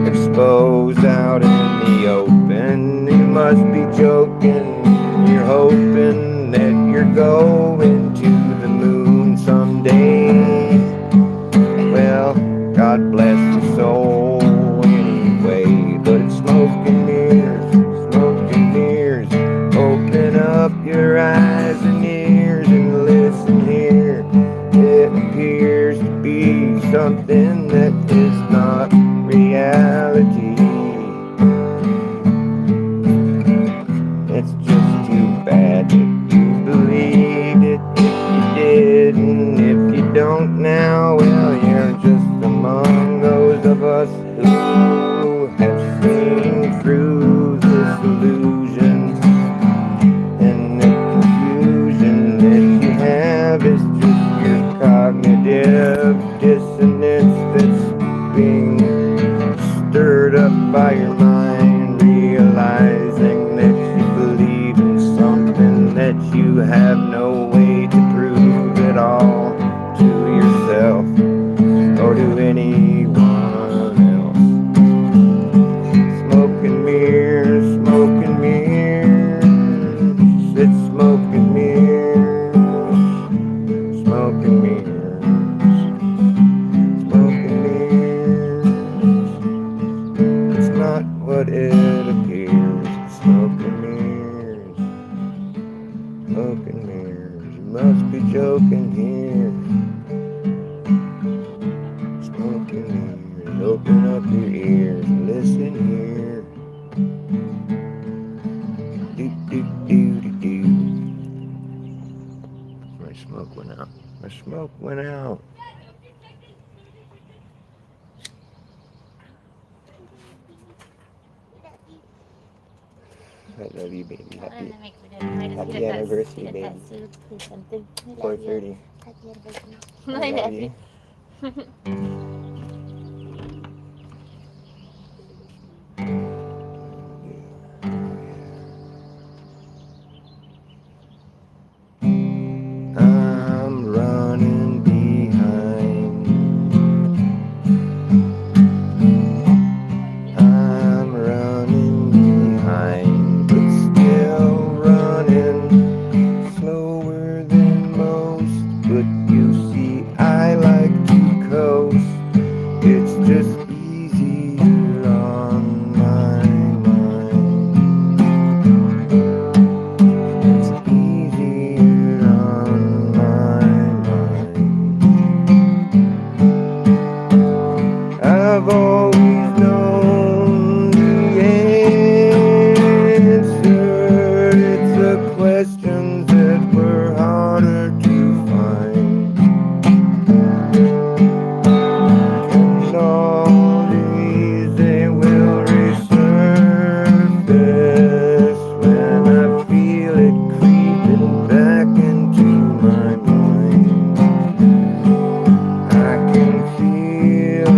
exposed out in the open. You must be joking, you're hoping that you're going to the moon someday. Well, God bless your soul anyway, but it's smoke and mirrors, smoke and mirrors. Open up your eyes and ears and listen here. It appears to be something that is not reality. It's just too bad that you believed it if you did, and if you don't now, well, you're just among those of us who have seen through this illusion. And the confusion that you have is just your cognitive dissonance that's being stirred up by your mind, realizing that you believe in something that you have no way to prove at all to yourself or to anyone else. Smoke and mirrors, smoke and mirrors. It's smoke and mirrors, smoke and mirrors, smoke and mirrors. It's not what it appears. It's smoke and mirrors, smoke and mirrors. You must be joking here. Smoke and mirrors. Open up your ears and listen here. Do do do do do. My smoke went out. My smoke went out. I love you, baby. Happy happy anniversary, baby. 4:30. I love you. I'm running behind. I'm running behind, but still running slower than most. But you see, I like to coast. It's just easier on my mind. It's easier on my mind. I've always known the answer. It's the questions that were harder to find. And all these, they will resurface when I feel it creeping back into my mind. I can feel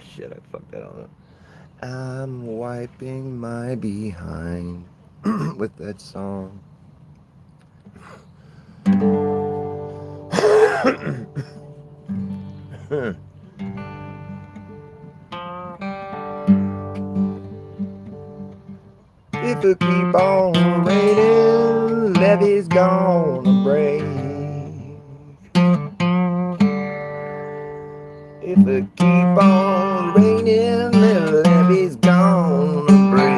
shit, I fucked that all up. I'm wiping my behind with that song. If it keep on raining, levee's gonna break. If it keep on raining, the levee's gonna break.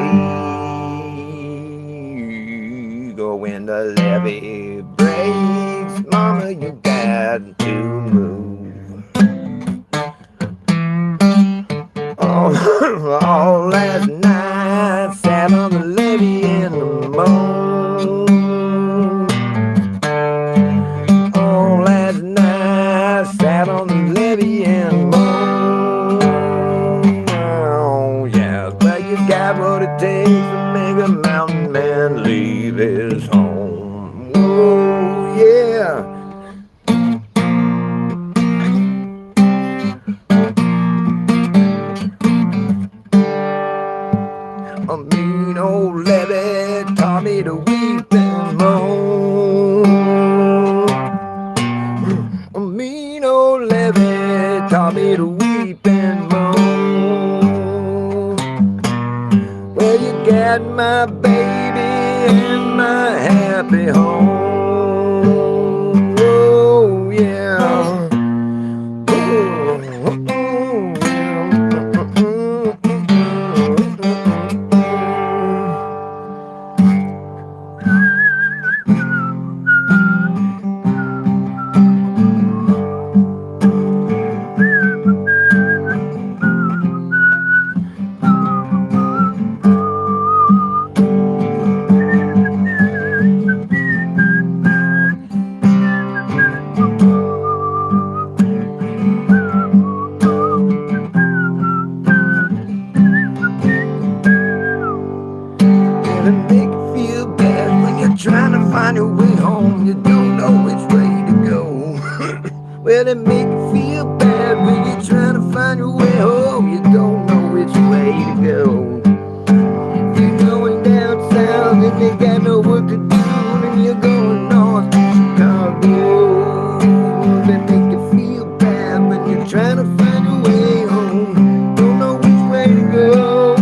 Or when the levee breaks, mama, you got to move. All last night, sat on the levee in the moon. All last night, sat on the levee and moaned. Oh, yeah, but you got what it takes to make a mountain man leave his home. Oh, yeah. A mean old levee taught me to weep and moan. A mean old levee taught me to weep and moan. Well, you got my baby and my happy home. Oh, yeah. It'll make you feel bad when you're trying to find your way home. You don't know which way to go. Well, it make you feel bad when you're trying to find your way home. You don't know which way to go. You're going down south and you got no work to do, and you're going north to Chicago. They make you feel bad when you're trying to find your way home. Don't know which way to go.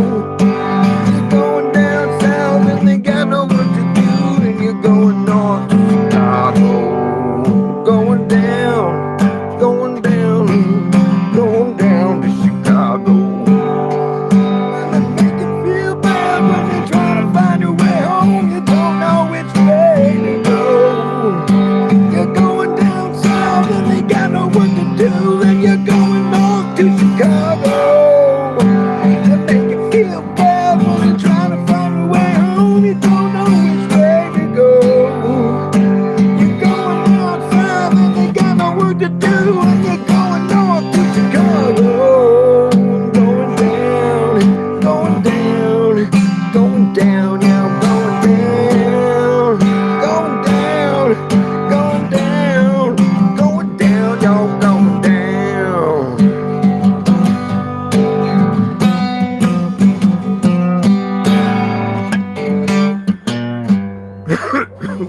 You're going down south and they got no work to do, and you're going north to Chicago. Going down, going down, going down to Chicago. And it make you feel bad when you're trying to find your way home. You don't know which way to go. You're going down south and they got no work to do, and you're going north to Chicago. It make you feel bad when you're trying to find your way home. You don't know which way to go. You're going down south and they got no work to do, and you're going north to Chicago. Going down, going down, going down, yeah, I'm going down, going down, going down, going down, y'all going down.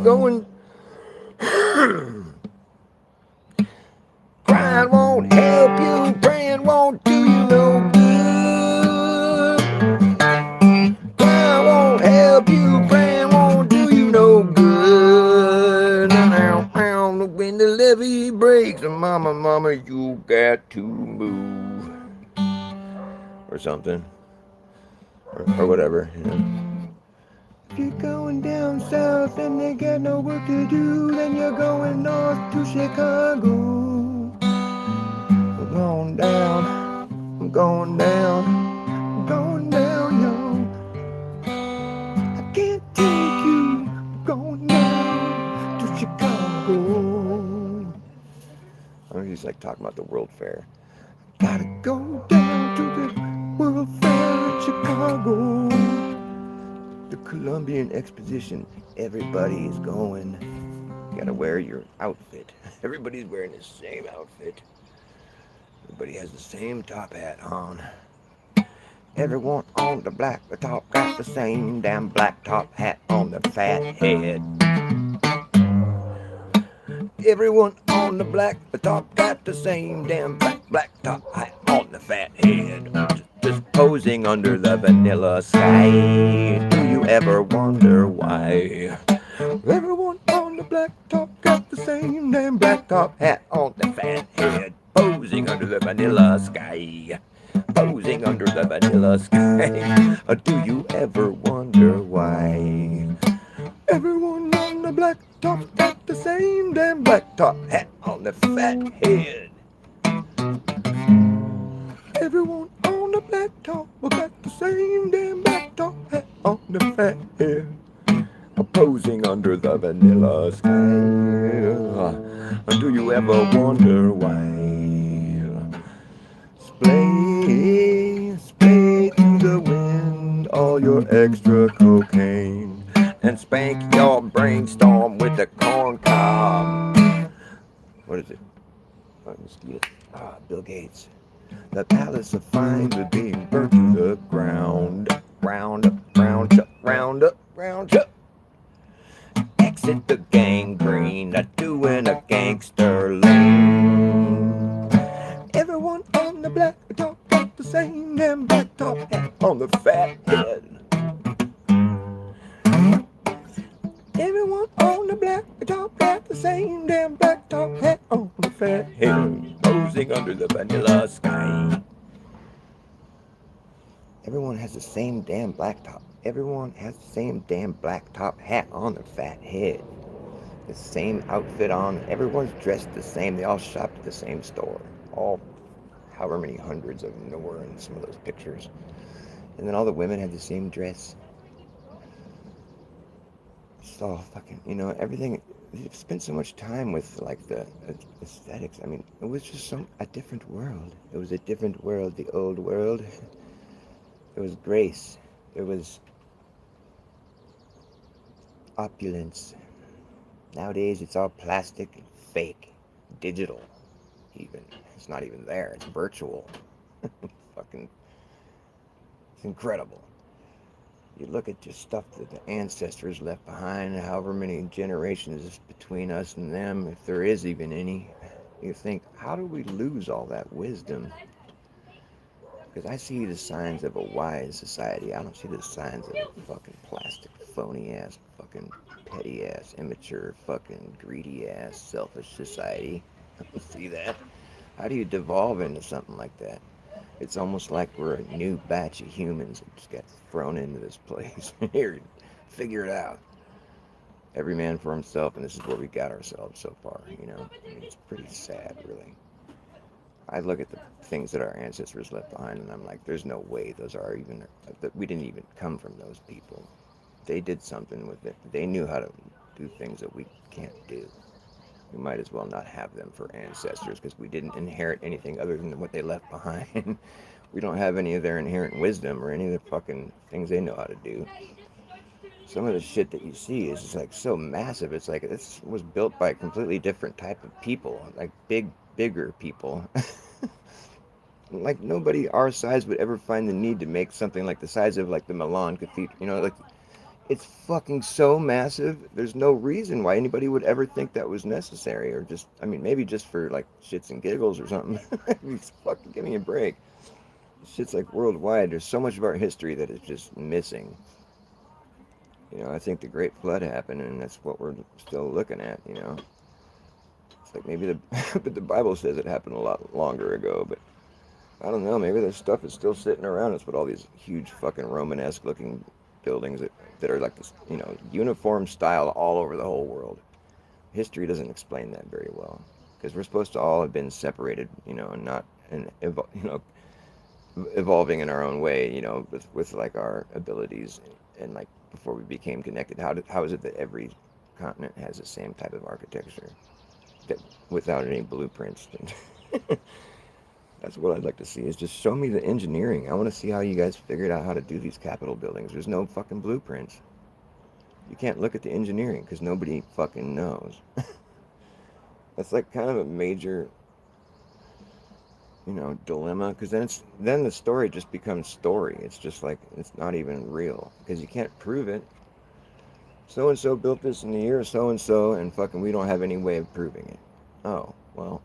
Going. Crying won't help you, praying won't do you no good. Crying won't help you, praying won't do you no good. When the levee breaks, mama, mama, you got to move. Or something. Or whatever, you know. If you're going down south and they got no work to do, then you're going north to Chicago. I'm going down, I'm going down, I'm going down, yo. I can't take you, I'm going down to Chicago. I'm just like talking about the World Fair. Gotta go down to the World Fair in Chicago. The Columbian Exposition. Everybody is going. You gotta wear your outfit. Everybody's wearing the same outfit. Everybody has the same top hat on. Everyone on the black top got the same damn black top hat on their fat head. Everyone on the black top got the same damn black top hat on the fat head. Just posing under the vanilla sky. Do you ever wonder why? Everyone on the black top got the same damn black top hat on the fat head. Posing under the vanilla sky. Posing under the vanilla sky. Do you ever wonder why? Everyone on the black top got the same damn black top hat on the fat head. Everyone on the black top got the same damn black top hat on the fat head. Posing under the vanilla sky. Do you ever wonder why? Splay to the wind all your extra cocaine and spank your brainstorm with the corn cob. What is it? Oh, mosquito. Bill Gates. The palace of fine was being burnt to the ground. Round up, round up, round up, round up. Exit the gangrene, doing a gangster lane. Everyone on the black top got the same damn black top hat on the fat head. Everyone on the black top got the same damn black top hat on the fat head. Posing under the vanilla sky. Everyone has the same damn black top. Everyone has the same damn black top hat on their fat head. The same outfit on. Everyone's dressed the same. They all shop at the same store. All however many hundreds of them there were in some of those pictures. And then all the women had the same dress. It's all fucking, everything. They've spent so much time with like the aesthetics. I mean, it was just a different world. It was a different world, the old world. There was grace. There was opulence. Nowadays, it's all plastic and fake, digital. Even it's not even there. It's virtual. Fucking, it's incredible. You look at just stuff that the ancestors left behind, however many generations between us and them, if there is even any. You think, how do we lose all that wisdom? Because I see the signs of a wise society. I don't see the signs of a fucking plastic, phony-ass, fucking petty-ass, immature, fucking greedy-ass, selfish society. I don't see that. How do you devolve into something like that? It's almost like we're a new batch of humans that just got thrown into this place. Here, figure it out. Every man for himself, and this is where we got ourselves so far, I mean, it's pretty sad, really. I look at the things that our ancestors left behind, and I'm like, there's no way those are even, that we didn't even come from those people. They did something with it. They knew how to do things that we can't do. We might as well not have them for ancestors because we didn't inherit anything other than what they left behind. We don't have any of their inherent wisdom or any of the fucking things they know how to do. Some of the shit that you see is just like so massive. It's like this was built by a completely different type of people, like bigger people. Like nobody our size would ever find the need to make something like the size of like the Milan Cathedral. Like it's fucking so massive. There's no reason why anybody would ever think that was necessary, or just, I mean, maybe just for like shits and giggles or something. Fucking give me a break. Shit's like worldwide. There's so much of our history that is just missing. I think the Great Flood happened, and that's what we're still looking at. It's like maybe but the Bible says it happened a lot longer ago, but I don't know. Maybe this stuff is still sitting around us with all these huge fucking Romanesque looking buildings that are like this, uniform style all over the whole world. History doesn't explain that very well because we're supposed to all have been separated, and not evolving in our own way, with like our abilities and like before we became connected. How is it that every continent has the same type of architecture that without any blueprints? That's what I'd like to see, is just show me the engineering. I want to see how you guys figured out how to do these Capitol buildings. There's no fucking blueprints. You can't look at the engineering because nobody fucking knows. That's like kind of a major dilemma, because then the story just becomes story. It's just like it's not even real because you can't prove it. So and so built this in the year so and so, and fucking we don't have any way of proving it. Oh well,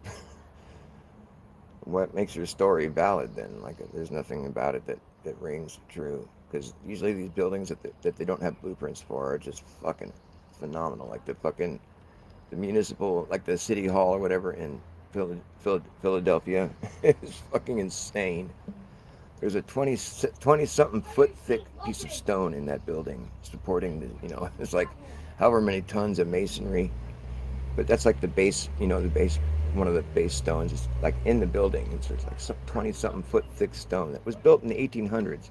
what makes your story valid then? Like there's nothing about it that rings true. Because usually these buildings that they don't have blueprints for are just fucking phenomenal. Like the municipal, like the city hall or whatever in Philadelphia is fucking insane. There's a 20 something foot thick piece of stone in that building supporting it's like however many tons of masonry. But that's like the base, the base, one of the base stones is like in the building. It's like some 20 something foot thick stone that was built in the 1800s.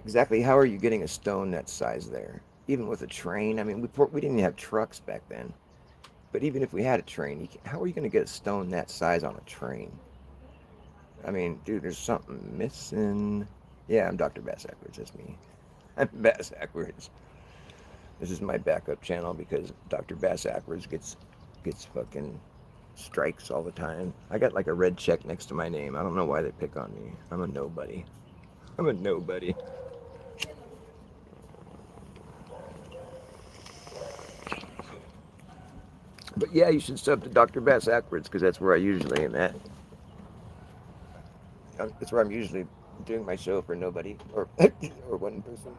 Exactly how are you getting a stone that size there? Even with a train? I mean, we didn't have trucks back then. But even if we had a train, how are you going to get a stone that size on a train? I mean, dude, there's something missing. Yeah, I'm Dr. Bass Ackwards. That's me. I'm Bass Ackwards. This is my backup channel because Dr. Bass Ackwards gets fucking strikes all the time. I got like a red check next to my name. I don't know why they pick on me. I'm a nobody. I'm a nobody. But yeah, you should sub to Dr. Bass Ackwards because that's where I usually am at. That's where I'm usually doing my show for nobody or or one person.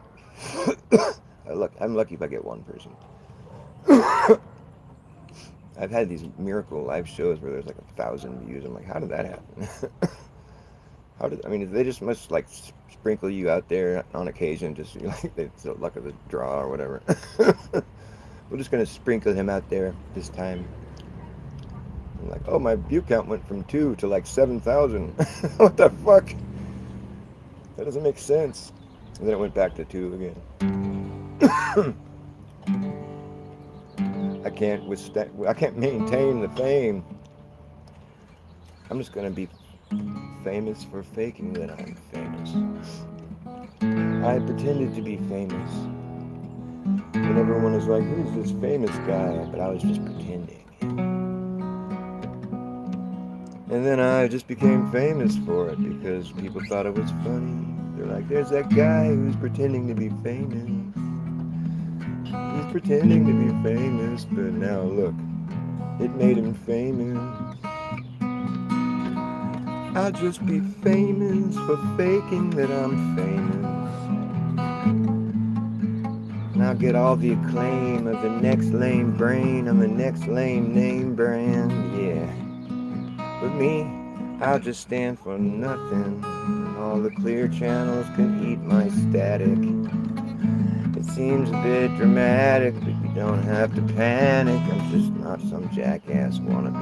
I'm lucky if I get one person. I've had these miracle live shows where there's like 1,000 views. I'm like, how did that happen? I mean, they just must like sprinkle you out there on occasion, just like it's the luck of the draw or whatever. We're just gonna sprinkle him out there this time. I'm like, oh, my view count went from 2 to like 7,000. What the fuck? That doesn't make sense. And then it went back to 2 again. I can't maintain the fame. I'm just gonna be famous for faking that I'm famous. I pretended to be famous. And everyone was like, who's this famous guy? But I was just pretending. And then I just became famous for it because people thought it was funny. They're like, there's that guy who's pretending to be famous. He's pretending to be famous, but now look, it made him famous. I'll just be famous for faking that I'm famous. And I'll get all the acclaim of the next lame brain on the next lame name brand, yeah. With me, I'll just stand for nothing. All the clear channels can eat my static. It seems a bit dramatic, but you don't have to panic. I'm just not some jackass wannabe.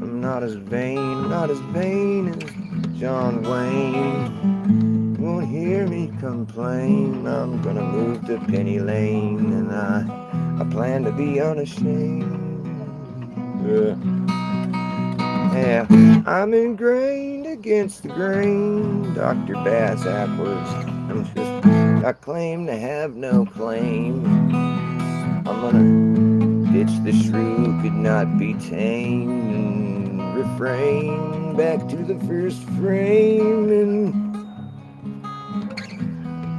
I'm not as vain as John Wayne. You won't hear me complain. I'm gonna move to Penny Lane, and I plan to be unashamed. Yeah, I'm ingrained against the grain, Dr. Bass Ackwards. I claim to have no claim. I'm gonna ditch the shrew, could not be tamed, and refrain back to the first frame, and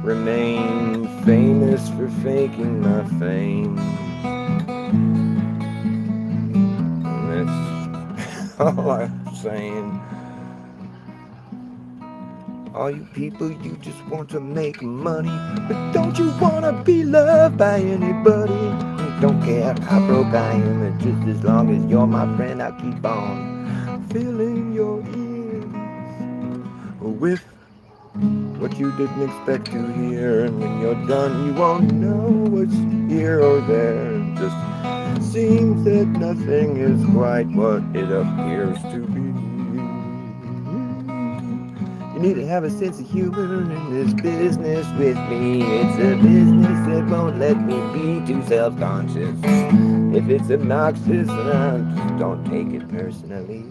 remain famous for faking my fame. And that's all I'm saying. All you people, you just want to make money, but don't you want to be loved by anybody? Don't care how broke I am, and just as long as you're my friend, I'll keep on filling your ears with what you didn't expect to hear. And when you're done, you won't know what's here or there. It just seems that nothing is quite what it appears to be. You need to have a sense of humor in this business with me. It's a business that won't let me be too self-conscious. If it's obnoxious, then don't take it personally.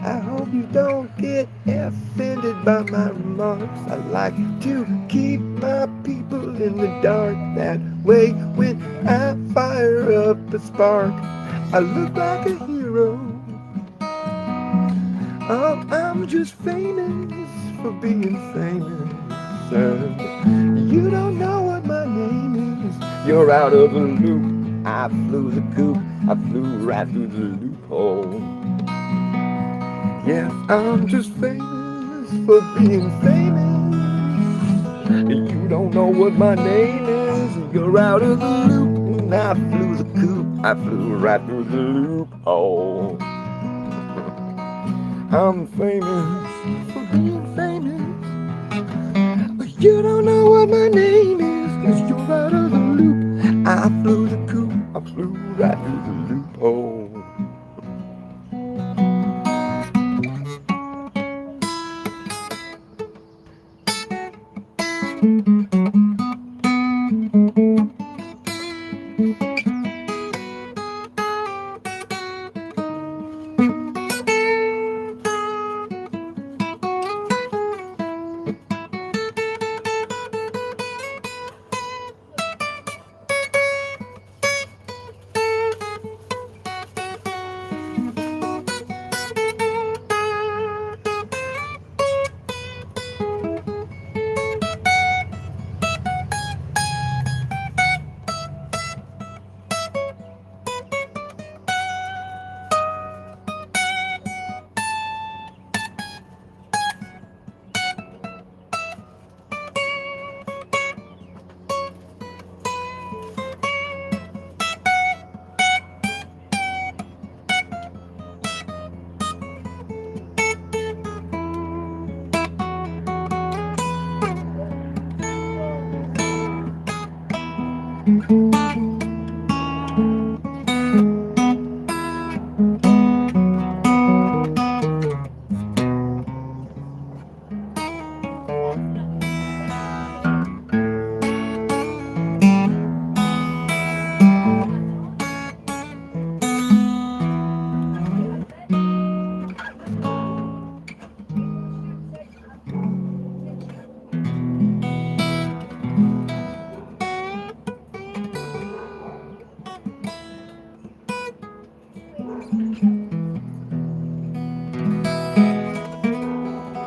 I hope you don't get offended by my remarks. I like to keep my people in the dark. That way when I fire up a spark, I look like a hero. hero. Oh, I'm just famous for being famous. You don't know what my name is. You're out of the loop. I flew the coop. I flew right through the loophole. Yes, I'm just famous for being famous. You don't know what my name is. You're out of the loop. And I flew the coop. I flew right through the loophole. I'm famous for being famous. You don't know what my name is, 'cause you're out of the loop. I flew the coop, I flew right through the loophole.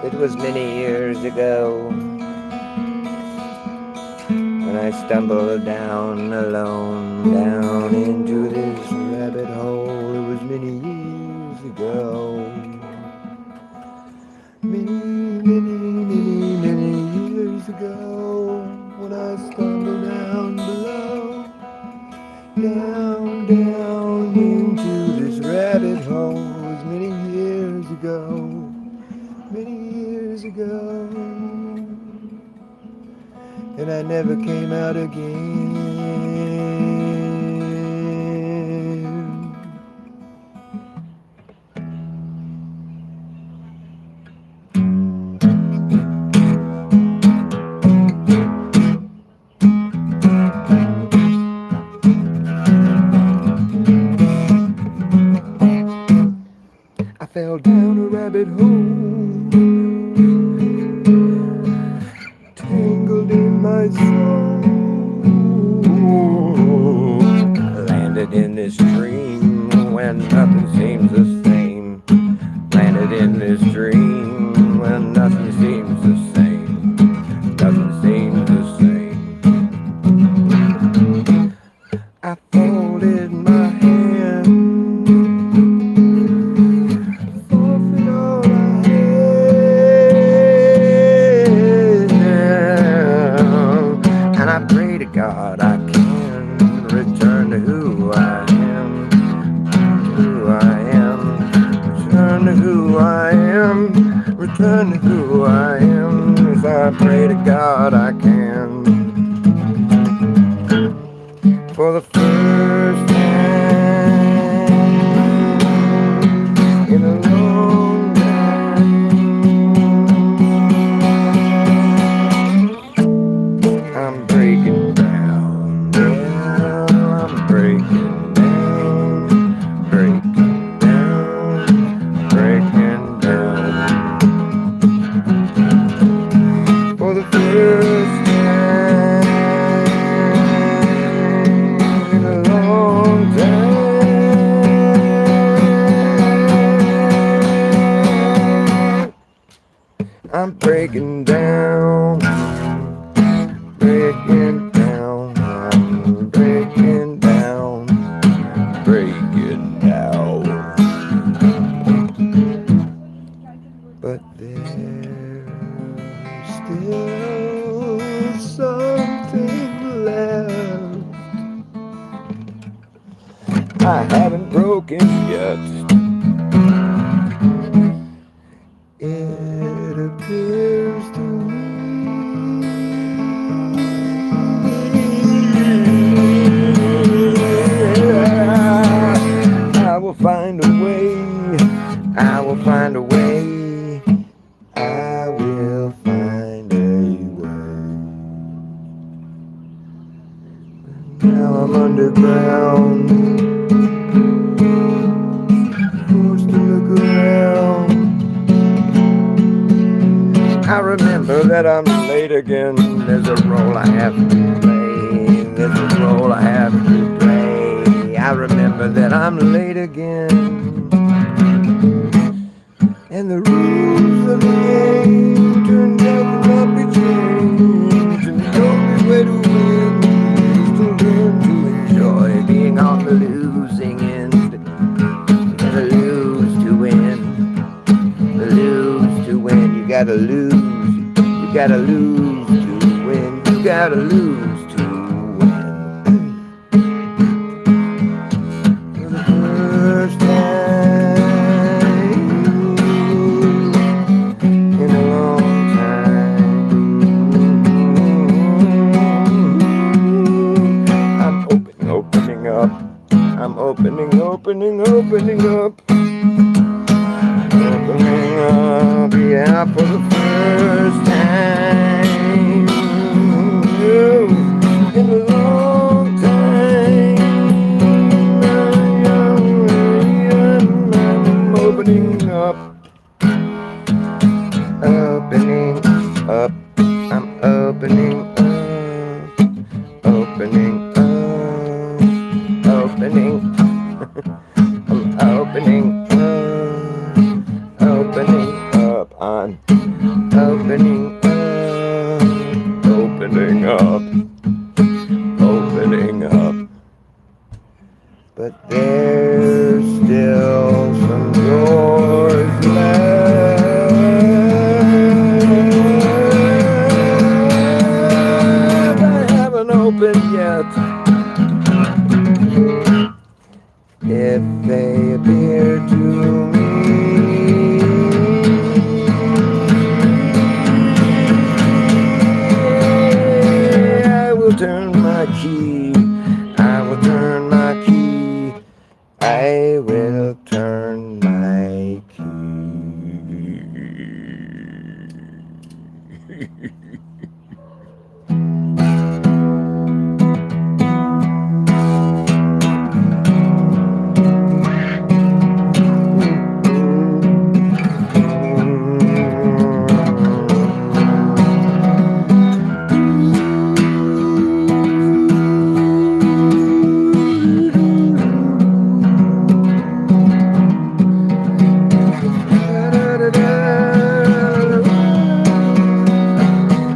It was many years ago when I stumbled down alone, down into this rabbit hole. It was many years ago. Many years ago when I stumbled down below, down into this rabbit hole. It was many years ago, and I never came out again. I fell down a rabbit hole, tangled in my soul. I landed in this dream when nothing seems the same. Landed in this dream when nothing seems the same. Nothing seems the same. I folded my hands, forfeit all I had, and I pray to God I can return to who I am, who I am, return to who I am, return to who I am. As I pray to God I can, for the first time in a long time. I'm breaking down, yeah, I'm breaking down, breaking down, breaking down. For the first time breaking down, breaking down, I'm breaking down, breaking down. But there's still something left I haven't broken yet. It appears to me I will find a way, I will find a way, I will find a way. Now I'm underground, forced to look around. I remember that I'm late again. There's a role I have to play. There's a role I have to play. I remember that I'm late again. And the rules of the game turned out to not be changed. And the only way to win is to learn to enjoy being on the losing end. You gotta lose to win. Lose to win. You gotta lose. You gotta lose to win. You gotta lose to win. For the first time in a long time, I'm opening up. I'm opening up. Opening up, yeah, for the first time in a long time. I'm opening up, opening up. I'm opening up, opening up, opening. I'm opening up. Opening up, I'm opening up, opening up, opening up. But there's still some doors left I haven't opened yet. If they appear to me turn my key, I will turn my key, I will turn my key.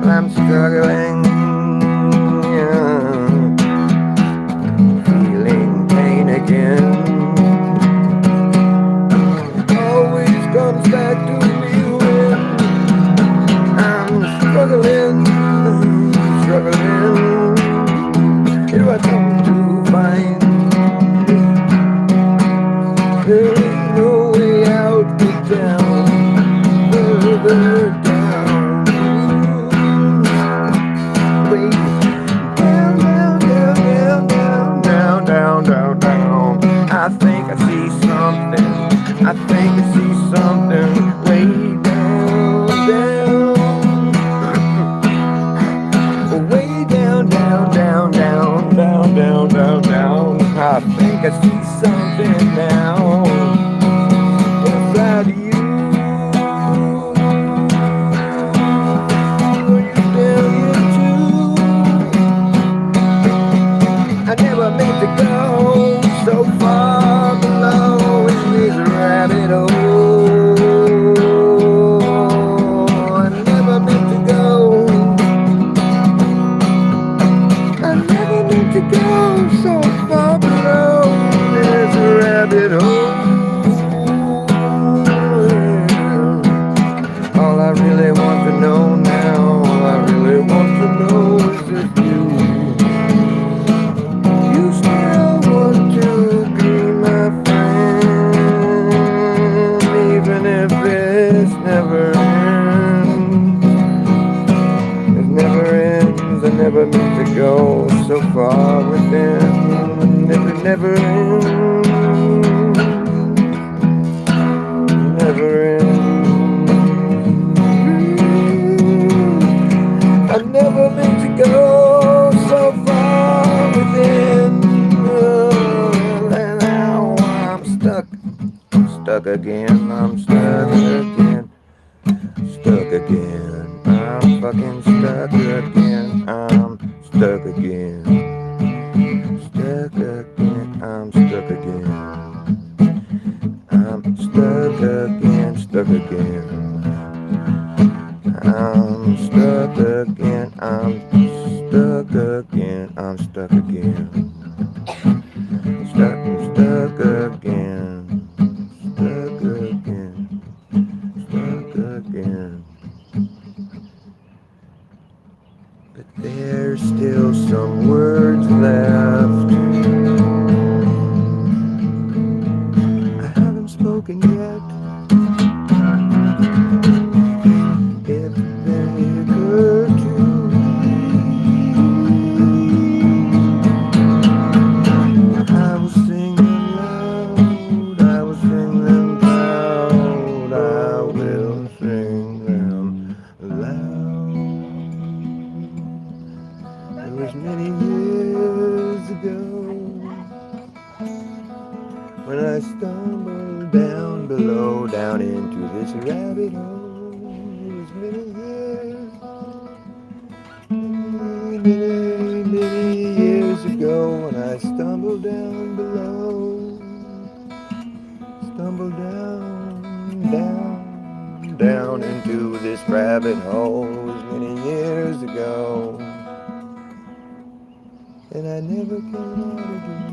I'm struggling, feeling pain again. Always comes back to me when I'm struggling. Here I come to find there ain't no way out but down, further down. I think I see something. I think I see something way down, way down, down. I think I see something now inside of you. Are you down here too? I never meant to go so far below in this rabbit hole. I never stuck again. I'm stuck again. Stuck again. I'm fucking stuck again. I'm stuck again. Stuck again. I'm stuck again. I'm stuck again. Stuck again. I'm stuck again. I'm stuck again. I'm stuck again. Stuck again. Stuck again. Stuck again. But there's still some words left I haven't spoken yet. If they occur to I will sing them loud, I will sing them proud, I will sing them loud. It was many years ago when I stumbled down below, down into this rabbit hole. It was many years, many years ago when I stumbled down below, stumbled down into this rabbit hole. It was many years ago, and I never came out again.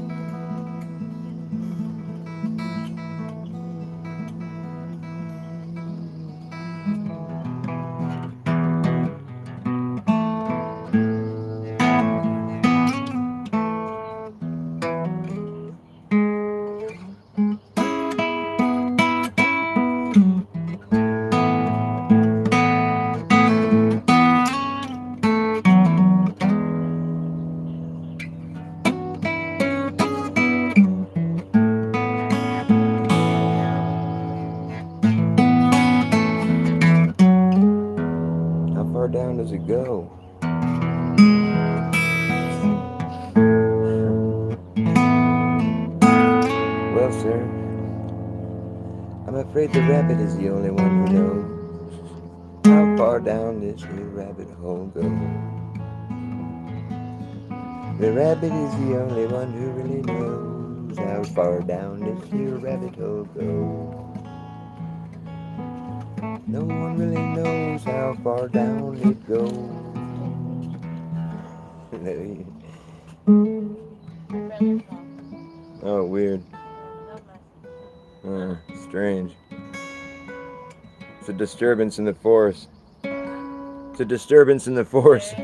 How far down does it go? Well, sir, I'm afraid the rabbit is the only one who knows how far down this here rabbit hole goes. The rabbit is the only one who really knows how far down this here rabbit hole goes. No one really knows how far down it goes. Oh, weird. Strange. It's a disturbance in the force. It's a disturbance in the force.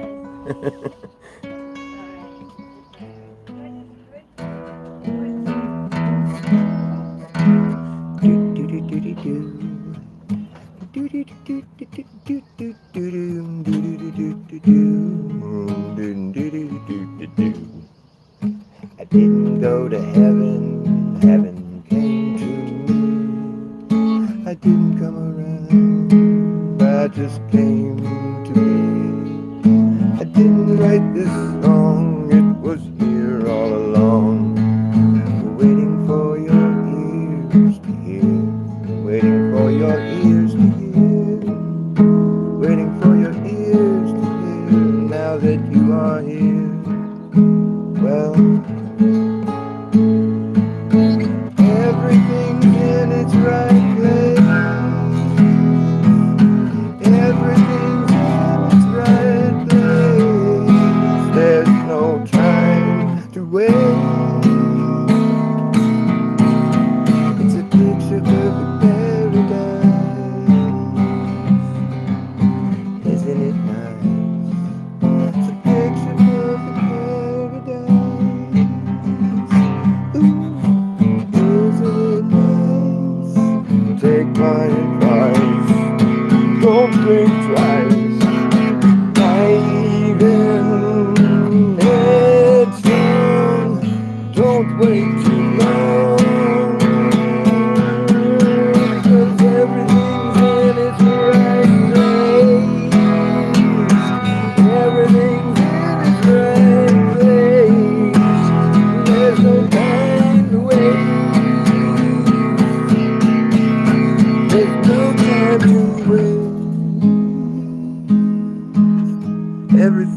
I didn't go to heaven, heaven came to me. I didn't come around, I just came to me. I didn't write this song, it was here all along, waiting for your ears to hear, waiting for your ears to hear.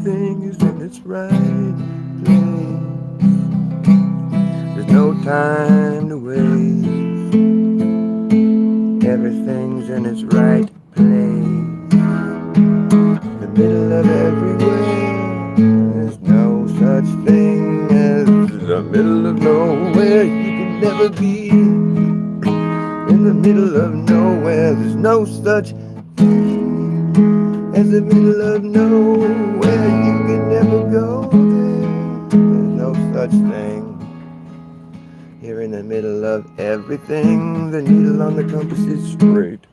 everything is in its right place. There's no time to waste. Everything's in its right place. In the middle of everywhere, there's no such thing as the middle of nowhere. You can never be in the middle of nowhere. There's no such thing as the middle of nowhere. You can never go there. There's no such thing. Here in the middle of everything, the needle on the compass is straight,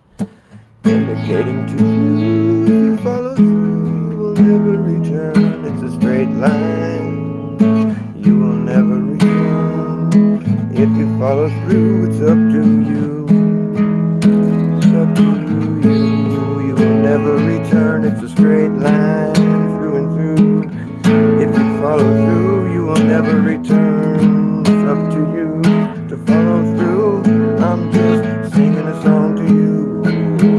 indicating to you. If you follow through, you will never return. It's a straight line. You will never return. If you follow through, it's up to you. It's up to you. You will never return. It's a straight line through and through. If you follow through, you will never return. It's up to you to follow through. I'm just singing a song to you.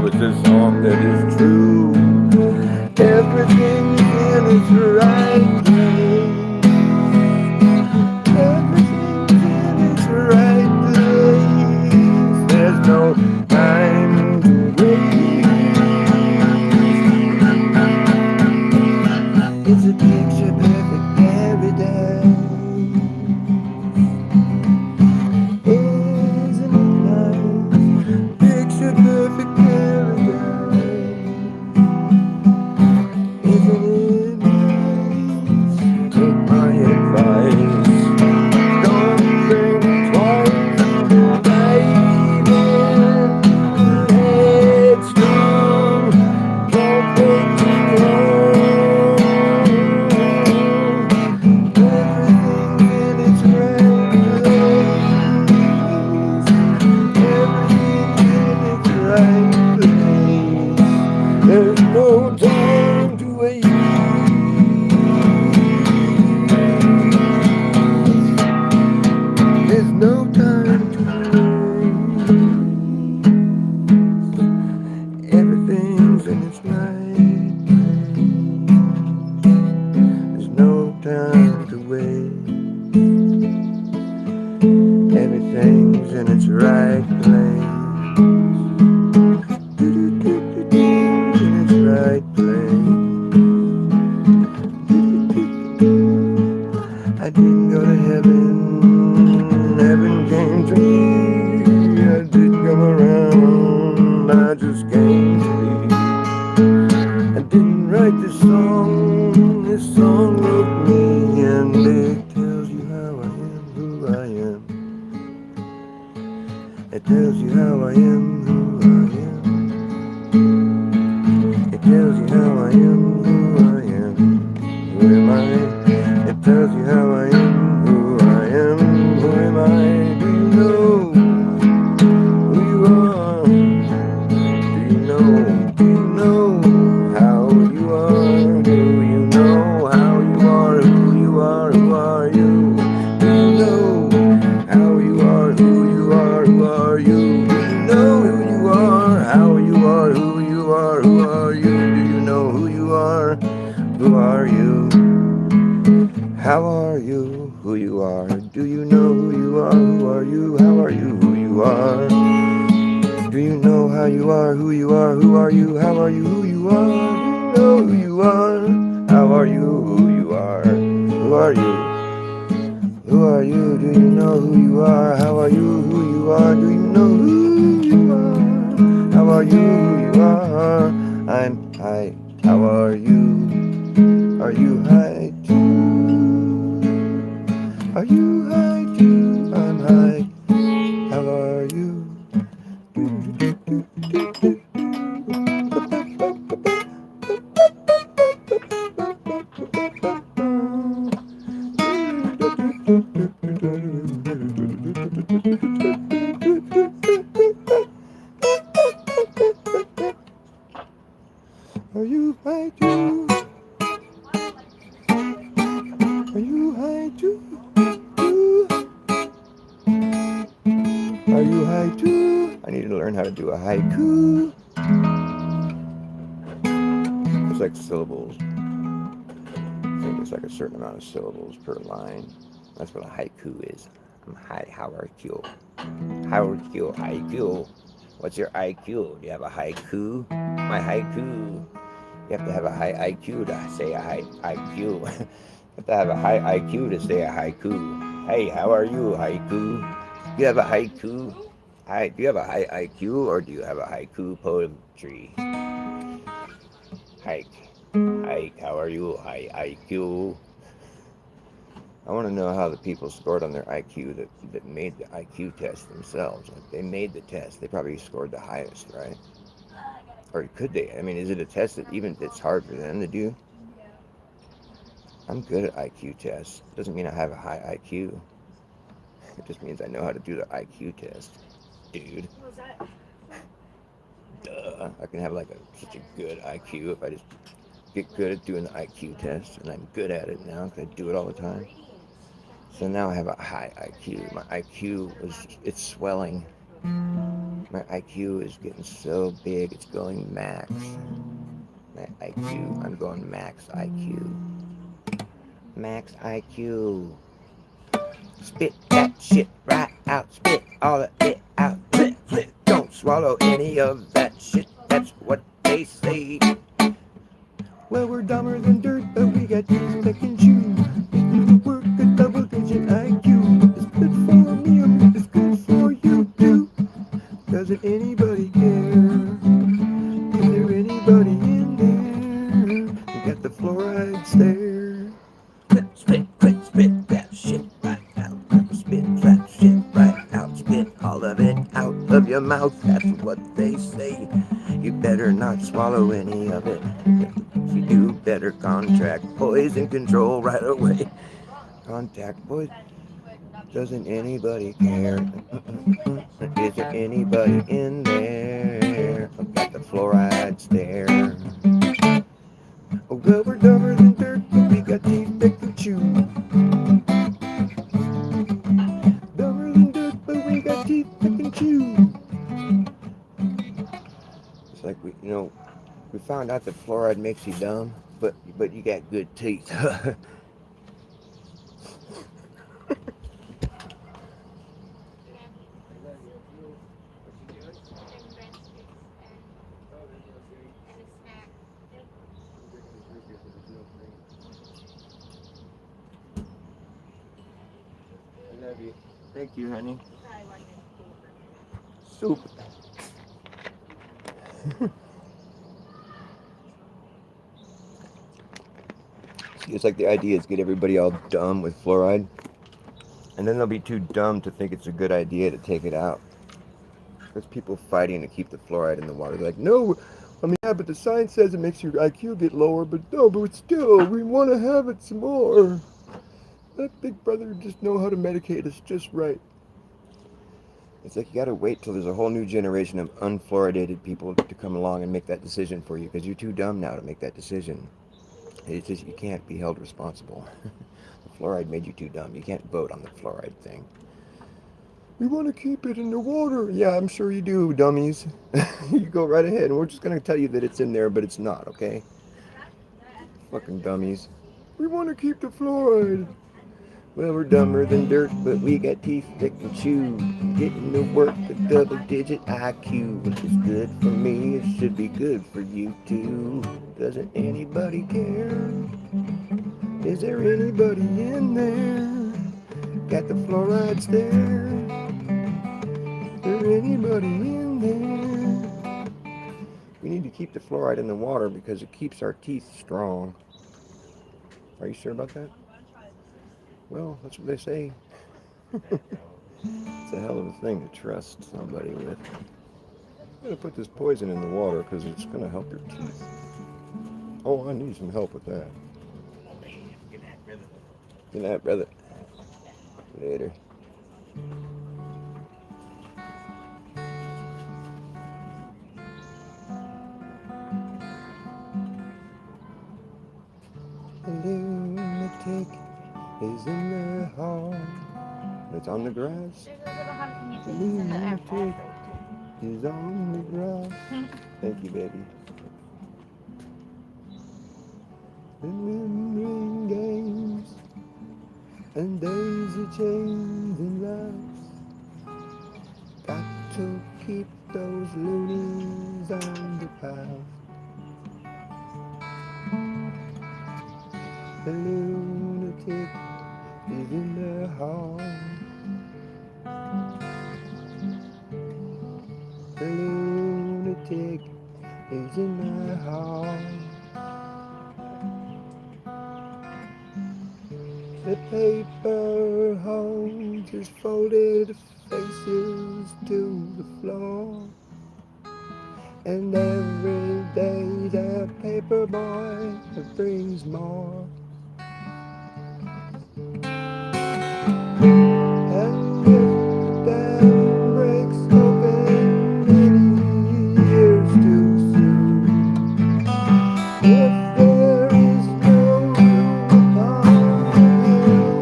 It's a song that is true. Everything's in its right place. Everything's in its right place. There's no time to waste. It's a picture perfect paradise. Isn't it nice? Picture perfect paradise. Isn't it nice? Take my advice. Don't think twice. Dive in headstrong. Don't wait too long. Everything's in its right place. Everything's in its right place. There's no time to waste. There's no time to waste. Everything's in its right place. There's no time to waste. Everything's in its right place. In its right place. I didn't go to heaven. Heaven came to me. I didn't come around. I just came to be. I didn't write this song. This song wrote me, and it tells you how I am, who I am. It tells you how I am, who I am. It tells you how I am, who I am. Who am I? It tells you how I am, who I am. Who am I? Do you know who you are? Do you know? Do you know how you are? Do you know how you are? Who you are? Who are you? Do you know how you are? Who you are? Who are you? Do you know who you are? How you are? Who you are? Who are you? Do you know who you are? Who are you? How are you? Who you are? Do you know who you are? Who are you? How are you? Who you are? Do you know how you are? Who you are? Who are you? How are you? Who you are? Do you know who you are? How are you? Who you are? Who are you? Who are you? Do you know who you are? How are you? Who you are? Do you know who you are? How are you? Who you are? I'm high. How are you? Are you high too? Are you high too? I'm high. How are you? Are you high too? Are you high too? Are you high too? I need to learn how to do a haiku. It's like syllables. think there's like a certain amount of syllables per line. That's what a haiku is. I'm hi, how are you? How are you? Haiku. What's your IQ? Do you have a haiku? My haiku. You have to have a high IQ to say a high IQ. You have to have a high IQ to say a haiku. Hey, how are you, haiku? Do you have a haiku? Hi, do you have a high IQ or do you have a haiku poetry? Hike. Hike, how are you? High IQ. I want to know how the people scored on their IQ that made the IQ test themselves. Like they made the test. They probably scored the highest, right? Or could they? I mean, is it a test that even it's hard for them to do? I'm good at IQ tests. Doesn't mean I have a high IQ. It just means I know how to do the IQ test. Dude. What was that? Duh. I can have like such a good IQ if I just get good at doing the IQ test, and I'm good at it now because I do it all the time. So now I have a high IQ. My IQ it's swelling. My IQ is getting so big, it's going max. My IQ, I'm going max IQ. Max IQ. Spit that shit right out. Spit all of it out. Flip, flip. Don't swallow any of that shit. That's what they say. Well, we're dumber than dirt, but we got teeth that can chew. If you work a double-digit IQ, it's good for me, it's good for you too. Doesn't anybody care? Is there anybody in there? We got the fluoride stare. Spit, spit, spit that shit right out. Spit that shit right out. Spit all of it out of your mouth. That's what they say. You better not swallow any of it. If you do, better contract poison control right away. Contact poison. Doesn't anybody care? Is there anybody in there? I've got the fluoride stare. Oh, well, we're dumber than dirt, but we got teeth that can chew. Dumber than dirt, but we got teeth that can chew. It's like we found out that fluoride makes you dumb, but you got good teeth. I love you. Thank you, honey. Soup. See, it's like the idea is get everybody all dumb with fluoride, and then they'll be too dumb to think it's a good idea to take it out. There's people fighting to keep the fluoride in the water. They're like, no, I mean, yeah, but the science says it makes your IQ get lower, but no, but still, we want to have it some more. Let Big Brother just know how to medicate us just right. It's like you gotta wait till there's a whole new generation of unfluoridated people to come along and make that decision for you, because you're too dumb now to make that decision. It's just you can't be held responsible. The fluoride made you too dumb. You can't vote on the fluoride thing. We want to keep it in the water. Yeah, I'm sure you do, dummies. You go right ahead, and we're just gonna tell you that it's in there, but it's not, okay? Fucking dummies. We want to keep the fluoride. Well, we're dumber than dirt, but we got teeth that can chew. Getting to work a double-digit IQ, which is good for me. It should be good for you too. Doesn't anybody care? Is there anybody in there? Got the fluoride stare. Is there anybody in there? We need to keep the fluoride in the water because it keeps our teeth strong. Are you sure about that? Well, that's what they say. It's a hell of a thing to trust somebody with. I'm gonna put this poison in the water because it's gonna help your teeth. Oh, I need some help with that. Good night, brother. Later. A lunatic is in the hall. It's on the grass. A lunatic is on the grass. Thank you, baby. The moon ring and days are changing lives. Got to keep those loonies on the path. The lunatic is in their heart. The lunatic is in my heart. The paper holds his folded faces to the floor. And every day the paper boy brings more. And if the dam breaks open many years too soon, if there is no room upon the hill,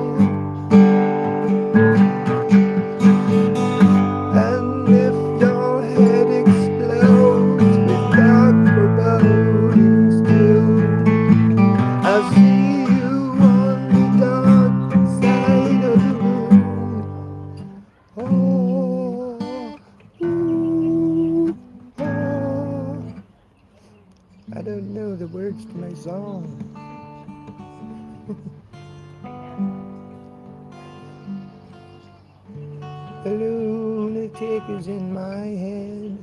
and if your head explodes with dark foreboding still, I'll see you on the dark side of the moon. Oh, ooh, oh. I don't know the words to my song. The lunatic is in my head.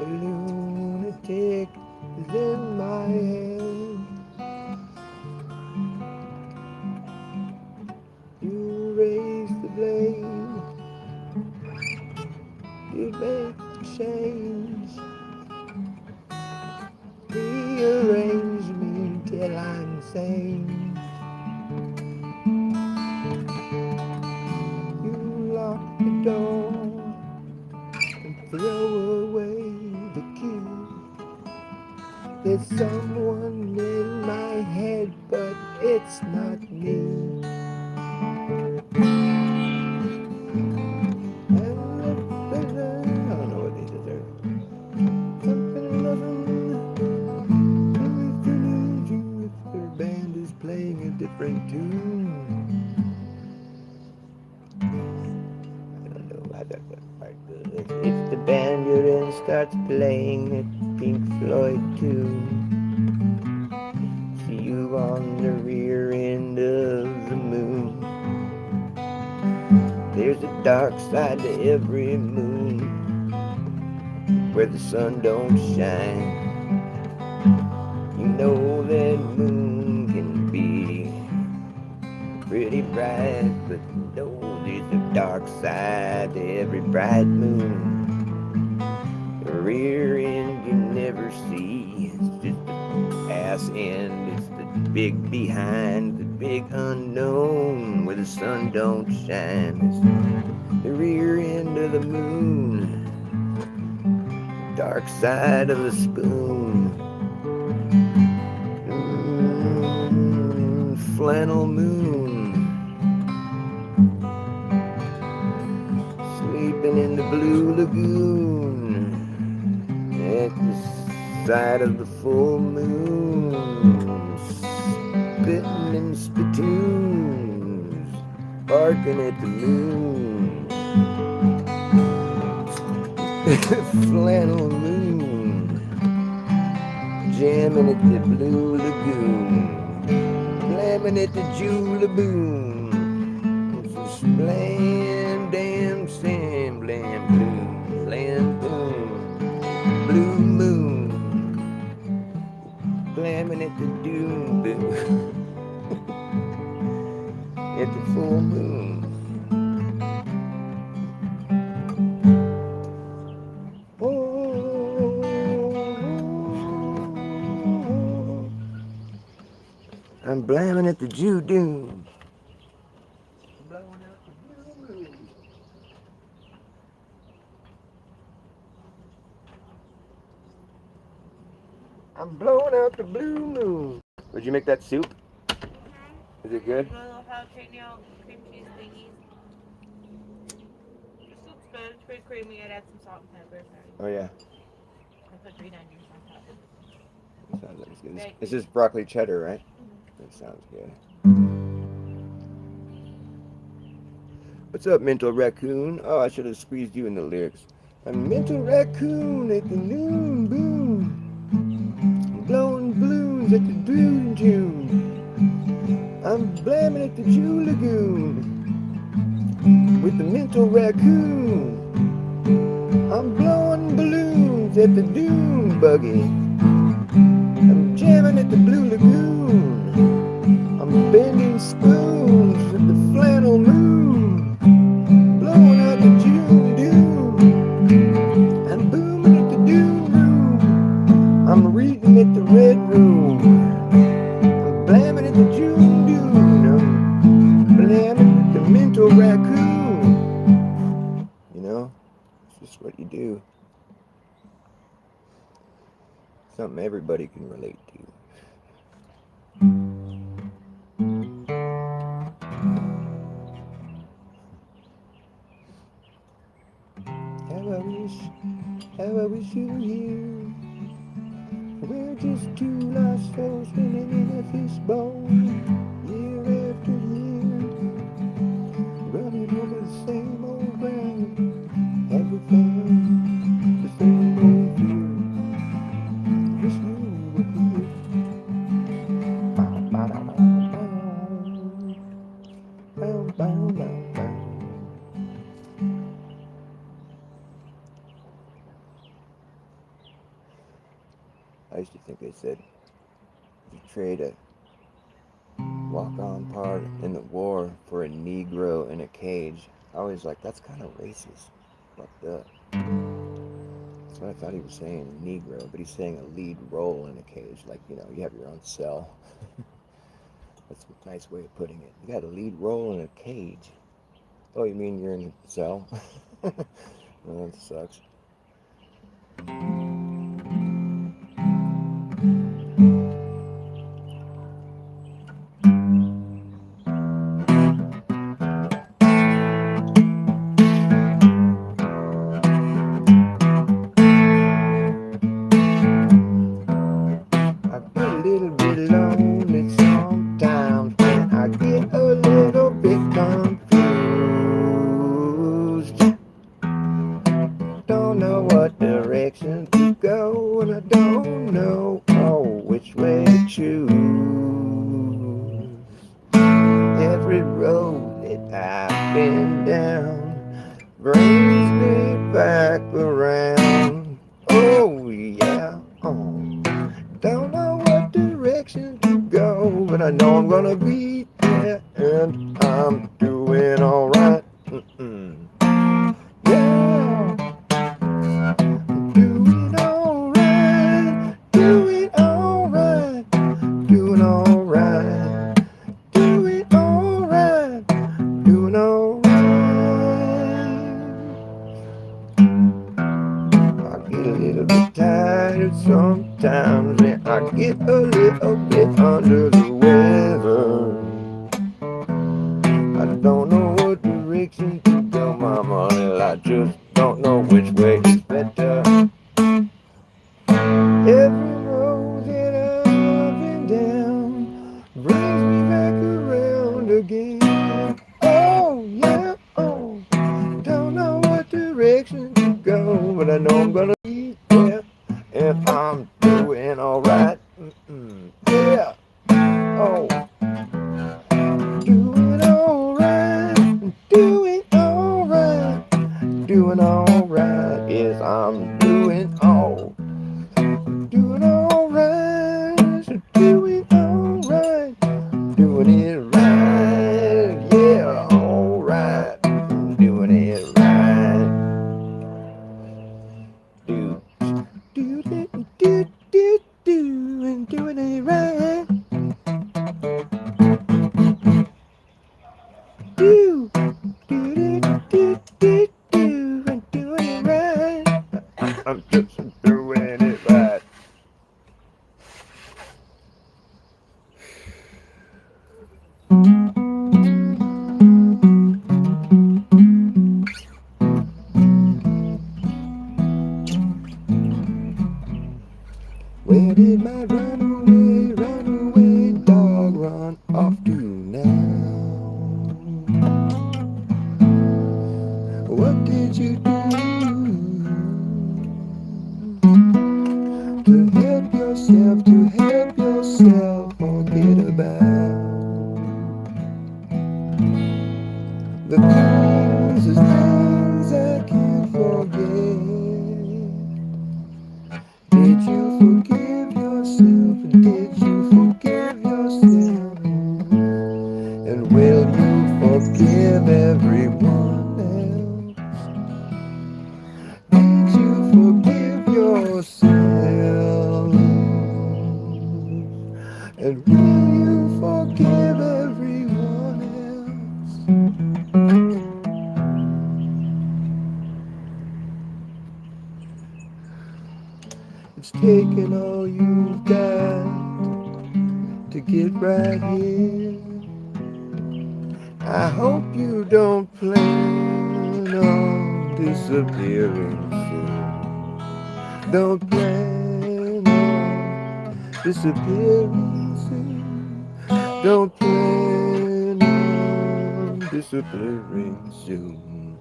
The lunatic is in my head. You raise the blame. You make the change. Rearrange me till I'm sane. You lock the door and throw away the key. There's someone in my head, but it's not me. And if there's I don't know what these are. Something or nothing. If their band is playing a different tune. I don't know how that part goes. If the band you're in starts playing a Pink Floyd tune, see you on the rear end of the moon. There's a dark side to every moon where the sun don't shine. You know that moon can be pretty bright, but no, there's a dark side to every bright moon. The rear end you never see, it's just the ass end, it's the big behind, the big unknown where the sun don't shine. It's the rear end of the moon, dark side of the spoon. Flannel moon, sleeping in the blue lagoon at the side of the full moon, spitting in spittoons, barking at the moon. Flannel moon, jamming at the blue lagoon, blamming at the jewelaboon. Blam, damn, sam, blam, boom, blam, boom, blue moon, blamming at the doom, boom, at the full moon. I'm blamming at the Jew doom. Blowing out the blue moon. I'm blowing out the blue moon. Would you make that soup? Is it good? Little jalapeno cream cheese thingies. The soup's good. It's pretty creamy. I'd add some salt and pepper. Oh yeah. I put green onions on top. Sounds like it's good. This is broccoli cheddar, right? That sounds good. What's up, mental raccoon? Oh, I should have squeezed you in the lyrics. A mental raccoon at the noon boom, blowing balloons at the blue June. I'm blamming at the Jew Lagoon with the mental raccoon. I'm blowing balloons at the dune buggy. I'm jamming at the blue lagoon. I'm bending spoons at the flannel moon, blowing out the June dew. I'm booming at the dune room. I'm reading at the red room. I'm blamming at the June dune. I'm blamming at the mental raccoon. You know, it's just what you do. Something everybody can relate to. How I wish you were here. We're just two lost souls swimming in a fishbowl, year after year, running over the same old ground. Have we found the same old fear? Wish you were here. Bow, bow, bow, bow, bow, bow, bow. I used to think they said you trade a walk-on part in the war for a Negro in a cage. I always like, that's kind of racist. Fucked up. That's what I thought he was saying, Negro, but he's saying a lead role in a cage. Like, you know, you have your own cell. That's a nice way of putting it. You got a lead role in a cage. Oh, you mean you're in a cell? Well, that sucks. I get a little bit lonely sometimes when I get a little bit confused. Don't know what direction to go, and I don't know which way to choose. Every road that I've been down brings me back around. Oh yeah. Don't know what direction to go, but I know I'm gonna be there, and I'm doing alright. Yeah, doing alright, doing alright, doing alright, doing alright, doing alright. I get a little bit tired sometimes, and I get a little bit under the weather. I don't know what direction to go, mama, and I just don't know which way is better. Every road that I've been down brings me back around again. Oh yeah, don't know what direction to go, but I know I'm gonna be there, and I'm doing alright. Yeah, doing alright, doing alright, doing alright. Yes, I'm doing alright, doing alright, doing it right. Yeah, alright, doing it right. Do did you do to help yourself forget about the things I can't forget? Did you forgive yourself? Did you forgive yourself? And will you forgive everyone else? Did you forgive yourself? And will you forgive everyone else? It's taken all you've got to get right here. I hope you don't plan on disappearing soon. Don't plan on disappearing soon. Don't plan on disappearing soon.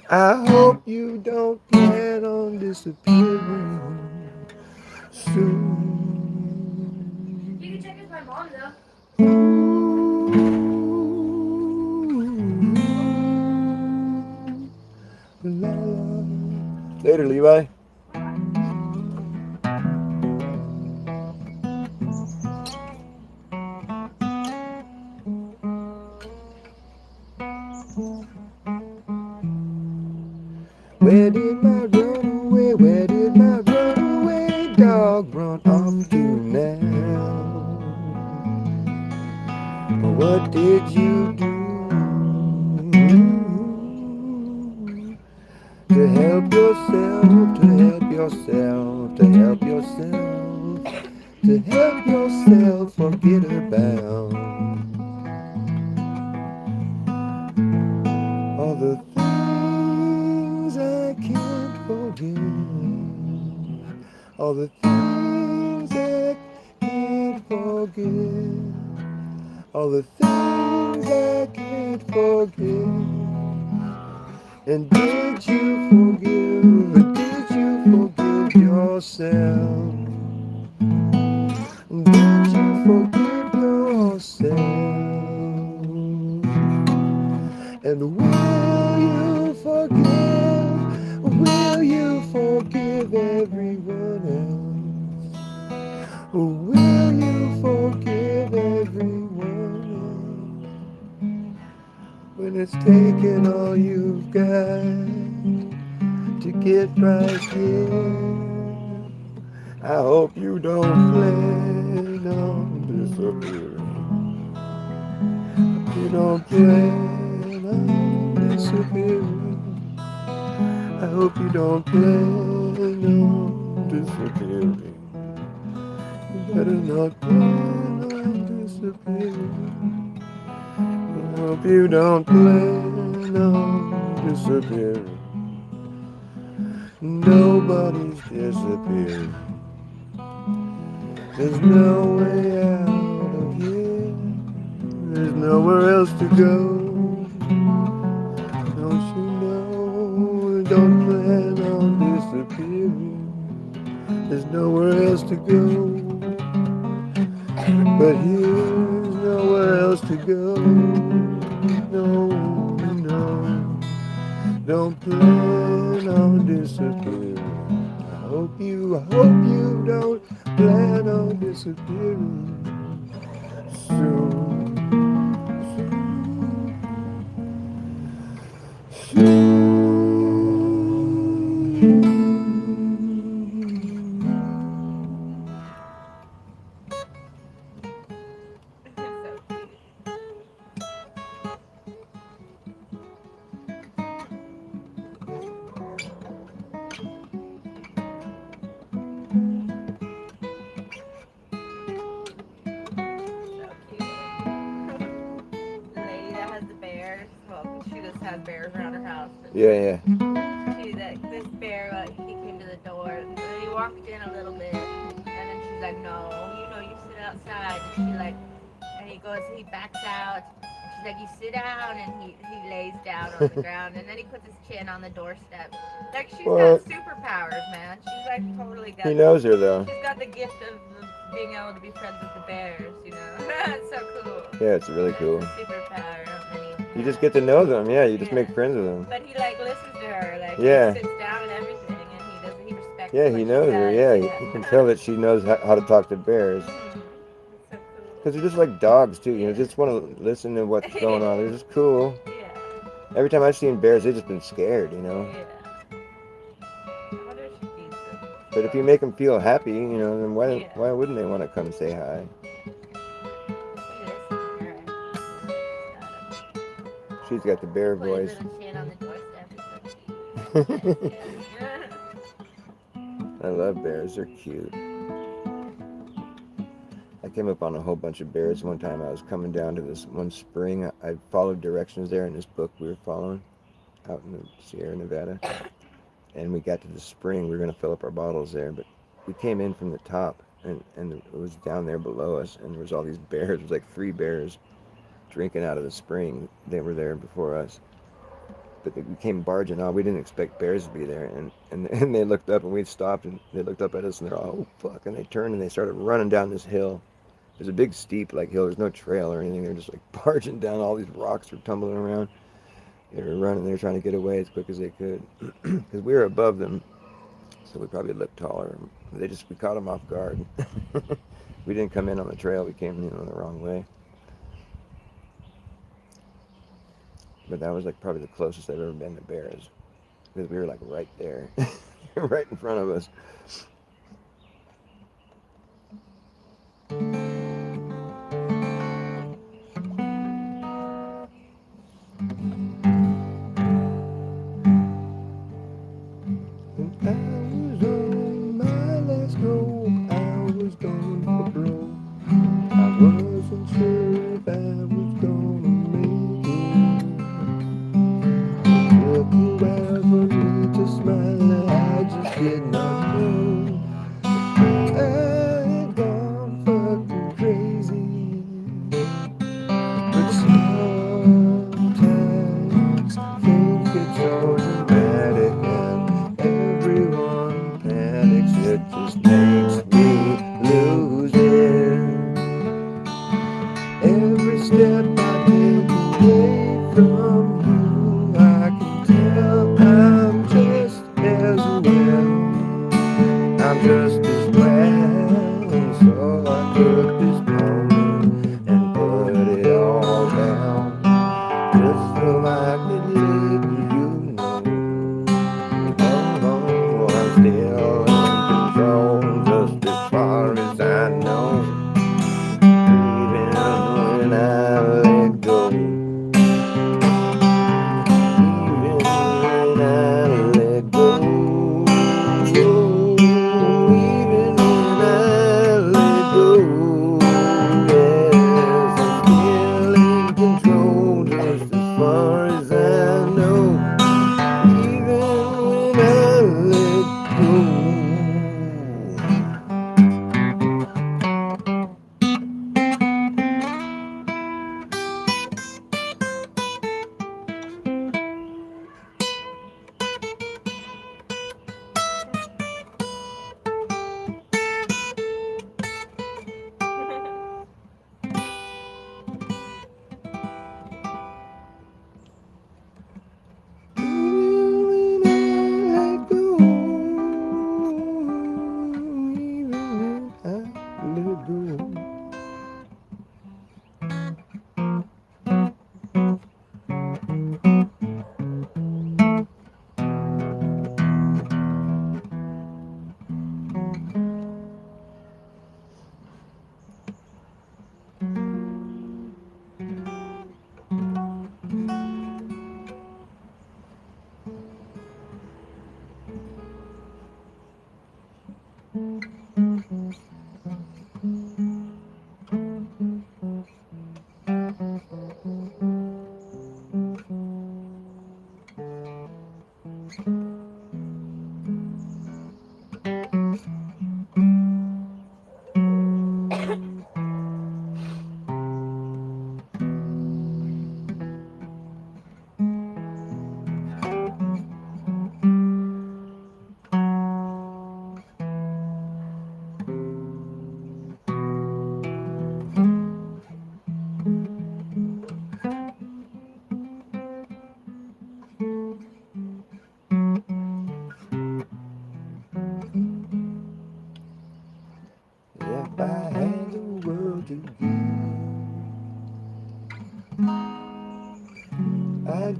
I hope you don't plan on disappearing soon. You can check with my mom though. Later, Levi. Where did my runaway, where did my runaway dog run off to now? What did you do to help yourself, to help yourself, to help yourself, to help yourself forget about all the things I can't forget, all the things I can't forget, all the things I can't forget. And did you forgive yourself? Did you forgive yourself? And will you forgive everyone else? Will you forgive everyone else? When it's taken all you've got to get right here, I hope you don't plan on disappearing. You don't plan on disappearing. I hope you don't plan on disappearing. You better not plan on disappearing. I hope you don't plan on disappearing. Nobody's disappearing. There's no way out of here. There's nowhere else to go. Don't you know? Don't plan on disappearing. There's nowhere else to go. But here's nowhere else to go. No, no. Don't plan on disappearing. I hope you don't plan on disappearing soon. So cute. So cute. The lady that has the bears, well, she just has bears around her house. But Yeah. she's like, this bear, he came to the door, and he walked in a little bit, and then she's like, no, you sit outside. And she like, and he backs out, and she's like, you sit down, and he lays down on the ground, and then he puts his chin on the doorstep. Like she's got What? superpowers, man. She's like totally He got. knows her though. She's got the gift of being able to be friends with the bears. You know, it's so cool. Yeah, it's really cool. It's a superpower. Not many You just have. get to know them. Yeah, you just Yeah. make friends with them. But he like listens to her. Like Yeah. he sits down and everything, and he does. He respects Yeah, what he she knows her. says. Yeah, you can tell that she knows how to talk to bears. It's so cool. Because they're just like dogs too. You know, Yeah. just want to listen to what's going on. They're just cool. Yeah. Every time I've seen bears, they've just been scared. You know. Yeah. I wonder if she feeds them. But if you make them feel happy, you know, then why Yeah. why wouldn't they want to come say hi? He listens to her. She's got the bear Put his voice. little chin on the doorstep. It's so cute. I love bears. They're cute. I came up on a whole bunch of bears one time. I was coming down to this one spring. I followed directions there in this book we were following out in the Sierra Nevada. And we got to the spring. We were going to fill up our bottles there, but we came in from the top, and it was down there below us, and there was all these bears. It was like 3 bears drinking out of the spring. They were there before us. But we came barging on. We didn't expect bears to be there, and they looked up, and we stopped, and they looked up at us, and they're all, oh, fuck, and they turned, and they started running down this hill. There's a big steep like hill. There's no trail or anything. They're just like barging down. All these rocks were tumbling around. They were running. They were trying to get away as quick as they could because we were above them, so we probably looked taller. We caught them off guard. We didn't come in on the trail. We came in on the wrong way. But that was like probably the closest I've ever been to bears because we were like right there, right in front of us. When I was on my last rope, I was going for broke. I wasn't sure if I was gonna make it. It took a while for me to smile. I just did not know. I had gone fucking crazy. But sometimes things get so dramatic and everyone panics. It just makes me lose it. Every step I take away from you, I can tell I'm just as well. I'm just as well. So I took this moment and put it all down, just so I could let you know. Oh, I'm still in control, just as far as I know. Even when I let go, even when I let go, even when I let go, yes, I'm still in control, just as far as I know. Even when I let go.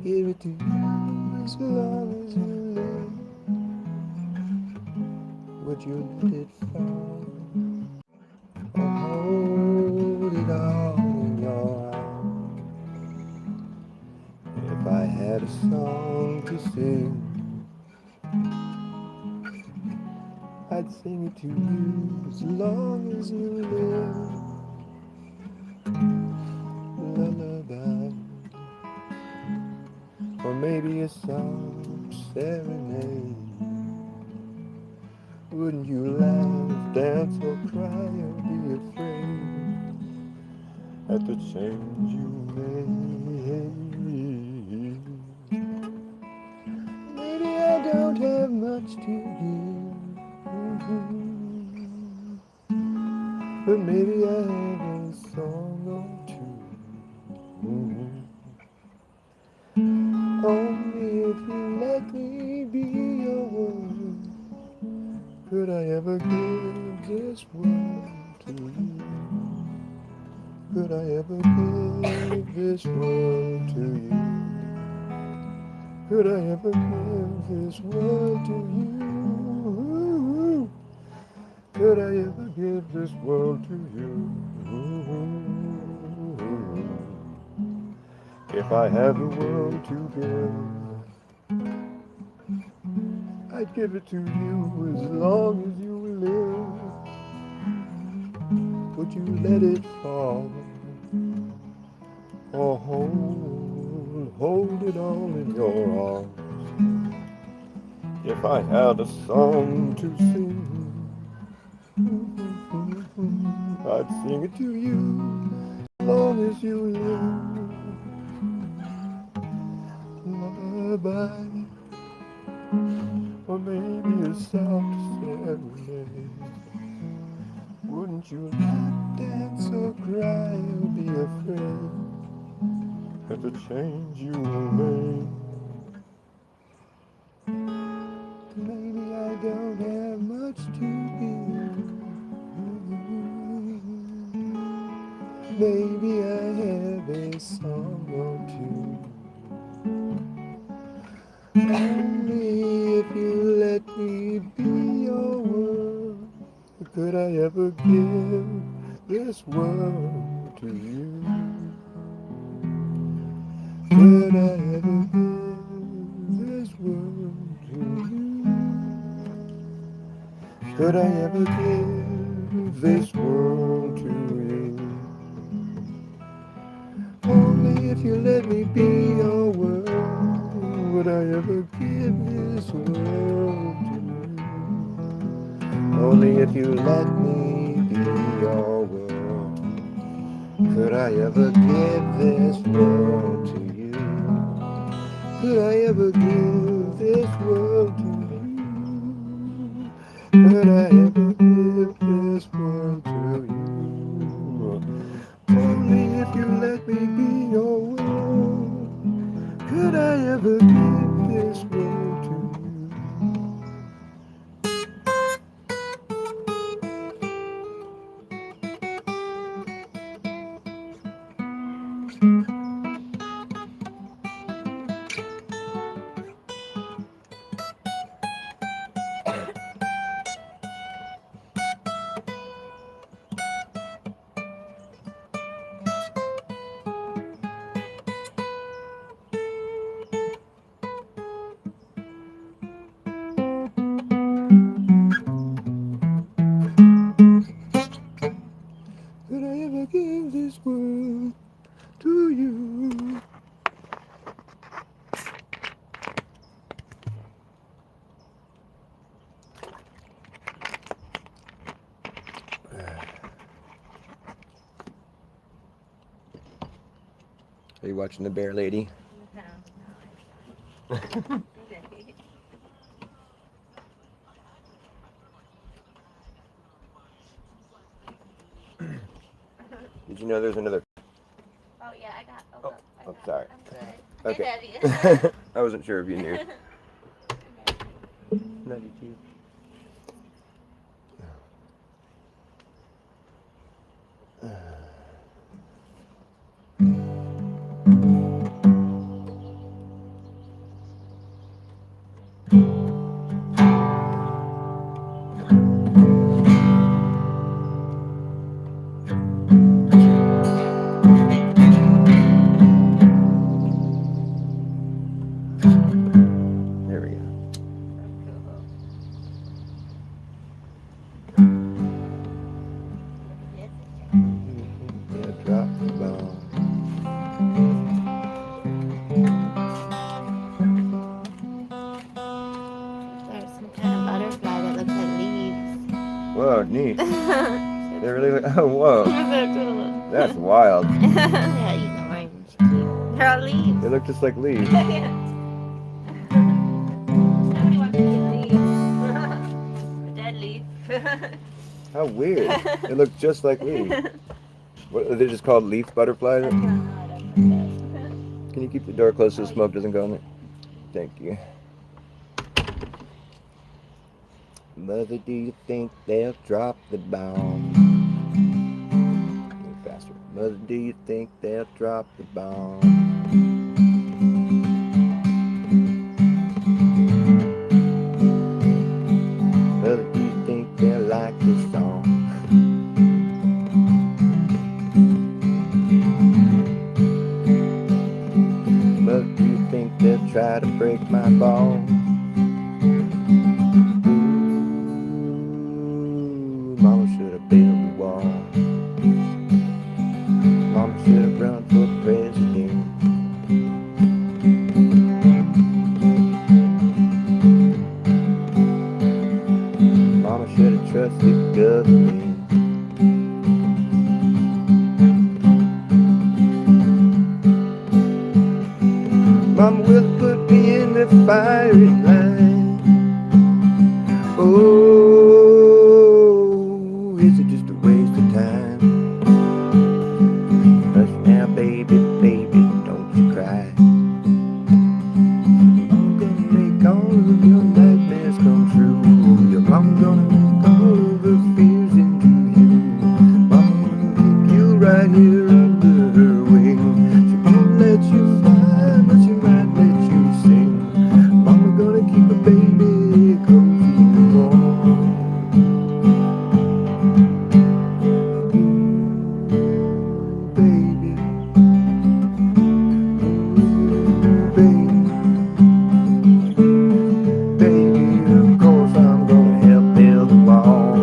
give it to you as long as you live. Would you let it fall or hold it all in your arms? If I had a song to sing, I'd sing it to you as long as you live. Lullaby, or maybe a soft serenade. Wouldn't you laugh, dance, or cry, or be afraid at the change you made? Maybe I don't have much to give, but maybe I have a song or two. Only if you let me be your one, could I ever give this world to you? Could I ever give this world to you? Could I ever give this world to you? Could I ever give this world to you? If I had the world to give, I'd give it to you as long as you live. Would you let it fall or hold it all in your arms? If I had a song to sing, I'd sing it to you as long as you live. Lullaby, or maybe a soft serenade. Wouldn't you laugh, dance, or cry, or be afraid at the change you made? Maybe I don't have much to give. Maybe I have a song or two. Only if you let me be your world, could I ever give this world to you? Could I ever give this world to you? Could I ever give this world to you? Only if you let me be your world, would I ever give this world to you? Only if you let me be your world, could I ever give this world to you? Could I ever give this world to you? Could I ever give this world to you? Only if you let me be your world, could I ever give this world to you? Could I ever give this world to you? Are you watching the bear lady? No. Did you know there's another? Oh yeah, I got. Oh, sorry. I'm good. Okay. Hey, Daddy. I wasn't sure if you knew. Love you too. There we go. Yeah, drop the bomb. There's some kind of butterfly that looks like leaves. Whoa, neat. So They really. Oh, whoa. cool. That's wild. Yeah, he's orange. Cute. They're all leaves. They look just like leaves. Nobody wants to eat leaves. A dead leaf. How weird. They look just like leaves. What are they just called? Leaf butterflies? Can you keep the door closed so the smoke doesn't go in there? Thank you. Mother, do you think they'll drop the bomb? A little faster. Mother, do you think they'll drop the bomb? Mother, do you think they'll like this song? Mother, do you think they'll try to break my bone? Mama should have built a wall. Mama should have run for president. Mama should have trusted government. Mama will put me in the firing line. Oh, is it just a waste of time? Hush now, baby, baby, don't you cry. I'm gonna make all of your nightmares come true. Your mama gonna make all of her fears into you. Mama gonna keep you right here under her wing. She won't let you fly, but she might let you sing. Mama gonna keep a baby cozy and warm. Baby, baby, of course I'm gonna help build the wall.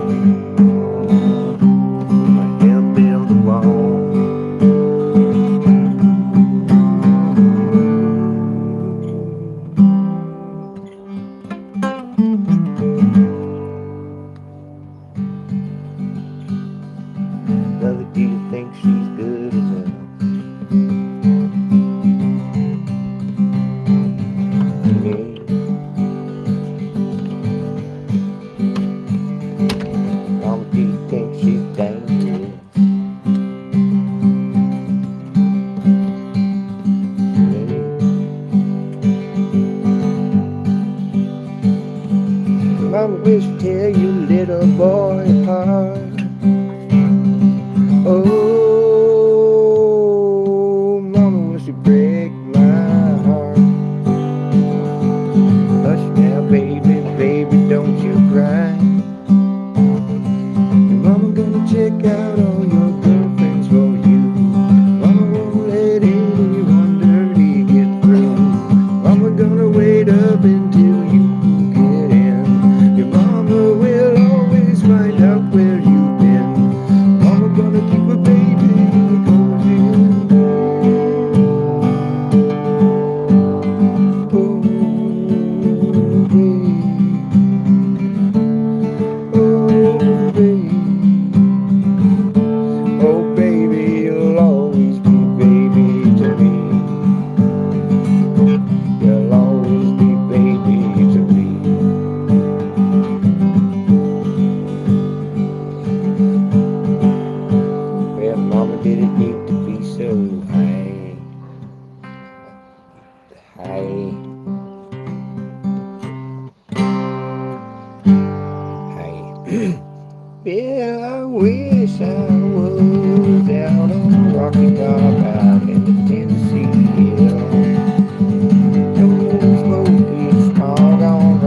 Gonna help build the wall. Mother, do you think she's good enough? For me? Mama, do you think she's dangerous? For me? Mama, wish to tear your little boy apart. Oh, Mama, will she break my heart? Hush now, baby, baby, don't you cry. Your mama gonna check out all your girlfriends for you. Mama won't let anyone dirty get through. Mama gonna wait up until you get in. Your mama will always find out where you've been. Mama gonna keep a baby cozy and warm. Oh, baby. Oh, baby. Oh, baby, you'll always be baby to me. You'll always be baby to me. Well, Mama, did it need to be so high? High. High. Well, I wish I was out on Rocky Top out in the Tennessee hills. No smoky smog on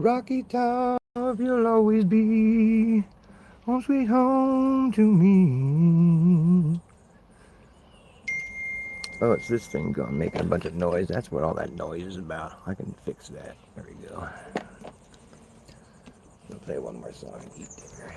rocky top you'll always be, home sweet home to me. Oh, it's this thing going making a bunch of noise. That's what all that noise is about. I can fix that. There we go. I'll play one more song and eat dinner.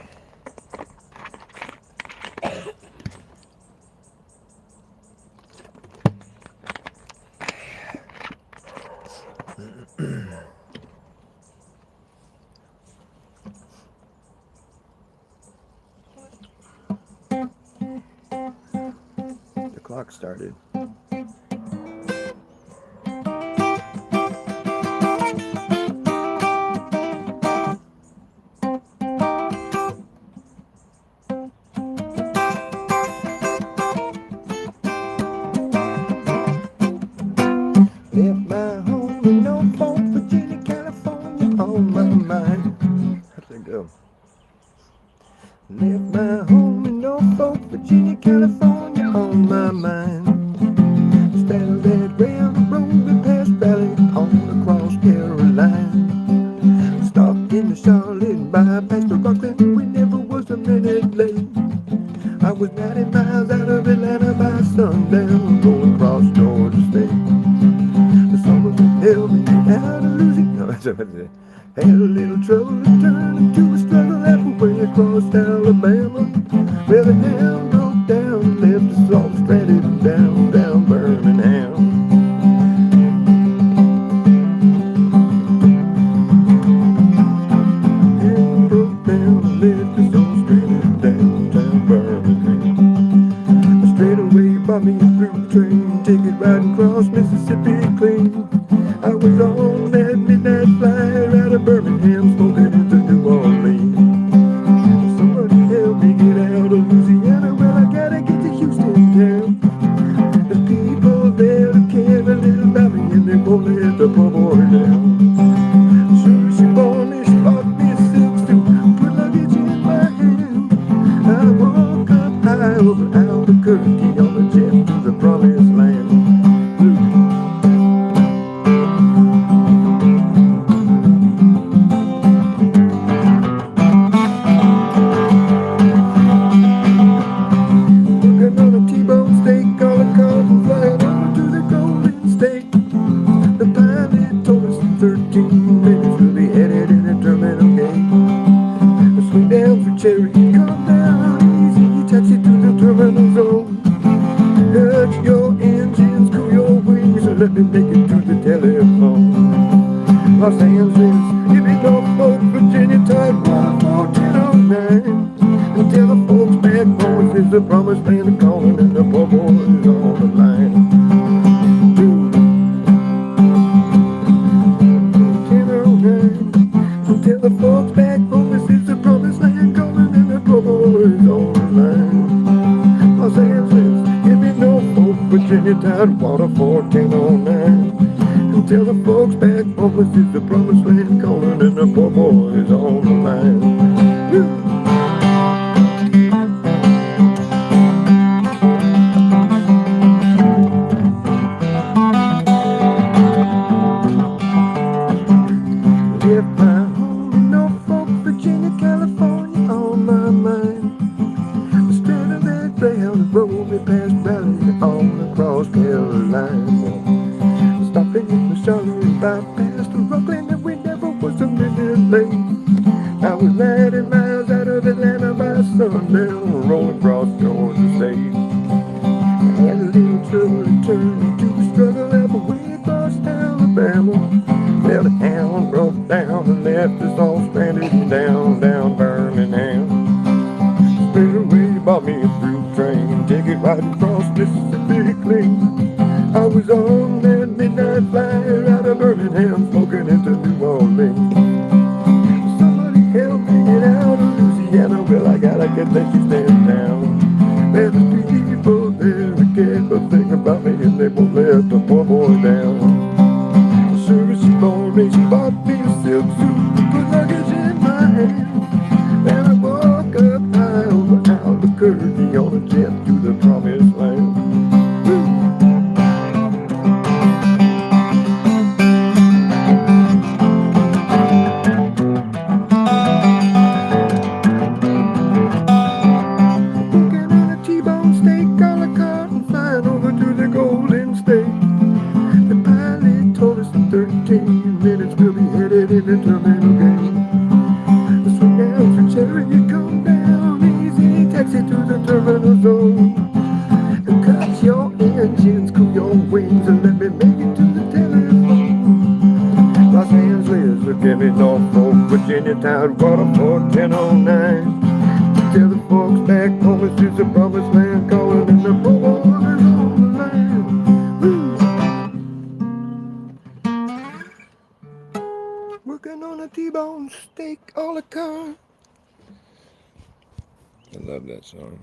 The clock started. Left my home in Norfolk, Virginia, California on my mind. How'd that go? Left my home in Norfolk, Virginia, California on my mind. Straddled that railroad that passed Valley on across Carolina. Stopped in the Charlotte bypass to Rockland. We never was a minute late. I was 90 miles out of Atlanta by sundown, going across Georgia State. Someone held me out of losing. No, that's what I said. Had a little trouble to turn into a struggle halfway across Alabama. Well, the town broke down and left us all stranded down Birmingham. Town broke down and left us all stranded down Birmingham. Straight away bought me a through train ticket riding across Mississippi clean. I was on that midnight flyer out of Birmingham, smoking into New Orleans. Somebody help me get out of Louisiana. Well, I gotta get to Houston town. There's people there that care a little about me, and they won't let the poor boy down. Sure, she bought me a silk suit, put luggage in my hand. I woke up high over Albuquerque on a jet to the promised land. Cherry, come down easy, taxi to the terminal zone. Touch your engines, cool your wings, and let me make it to the telephone. Los Angeles, give me Norfolk, Virginia, Tidewater 1409. And tell the folks back home it's the promised land of calling, and the poor boy is on the line. 1409, and tell the folks back home it's the promised land calling, and the poor boy is on the line. Los Angeles, give me Norfolk, Virginia, Tidewater 1409. And tell the folks back home this is the promised land calling, and the poor boy is on the line. Woo. Left my home in Norfolk, Virginia, California on my mind. Straight of that rail rolled me past Raleigh on across Carolina. Stopping in the Charlotte bypass to Rockland, and we never was a minute late. I was 90 miles out of Atlanta by sundown, rolling across Georgia State. I had a little trouble to turn into a struggle halfway across Alabama. Well, the town broke down and left us all stranded down Birmingham. Straight away bought me a through train ticket right across Mississippi clean. I was on that midnight flyer out of Birmingham, smoking into New Orleans. Somebody help me get out of Louisiana. Well, I gotta get that you stand down. There's people there that care a thing about me, and they won't let the poor boy down. Sure, she bought me a silk suit, put luggage in my hand. And I woke up high over Albuquerque on a jet to the promised land. Woo. the terminal zone. Cut your engines, cool your wings, and let me make it to the telephone. Los Angeles, look at me, Norfolk, Virginia town, water for 1009. Tell the folks back home it's just a promised land, calling in the borders on the land. Woo. Working on a T-bone steak a la carte. I love that song.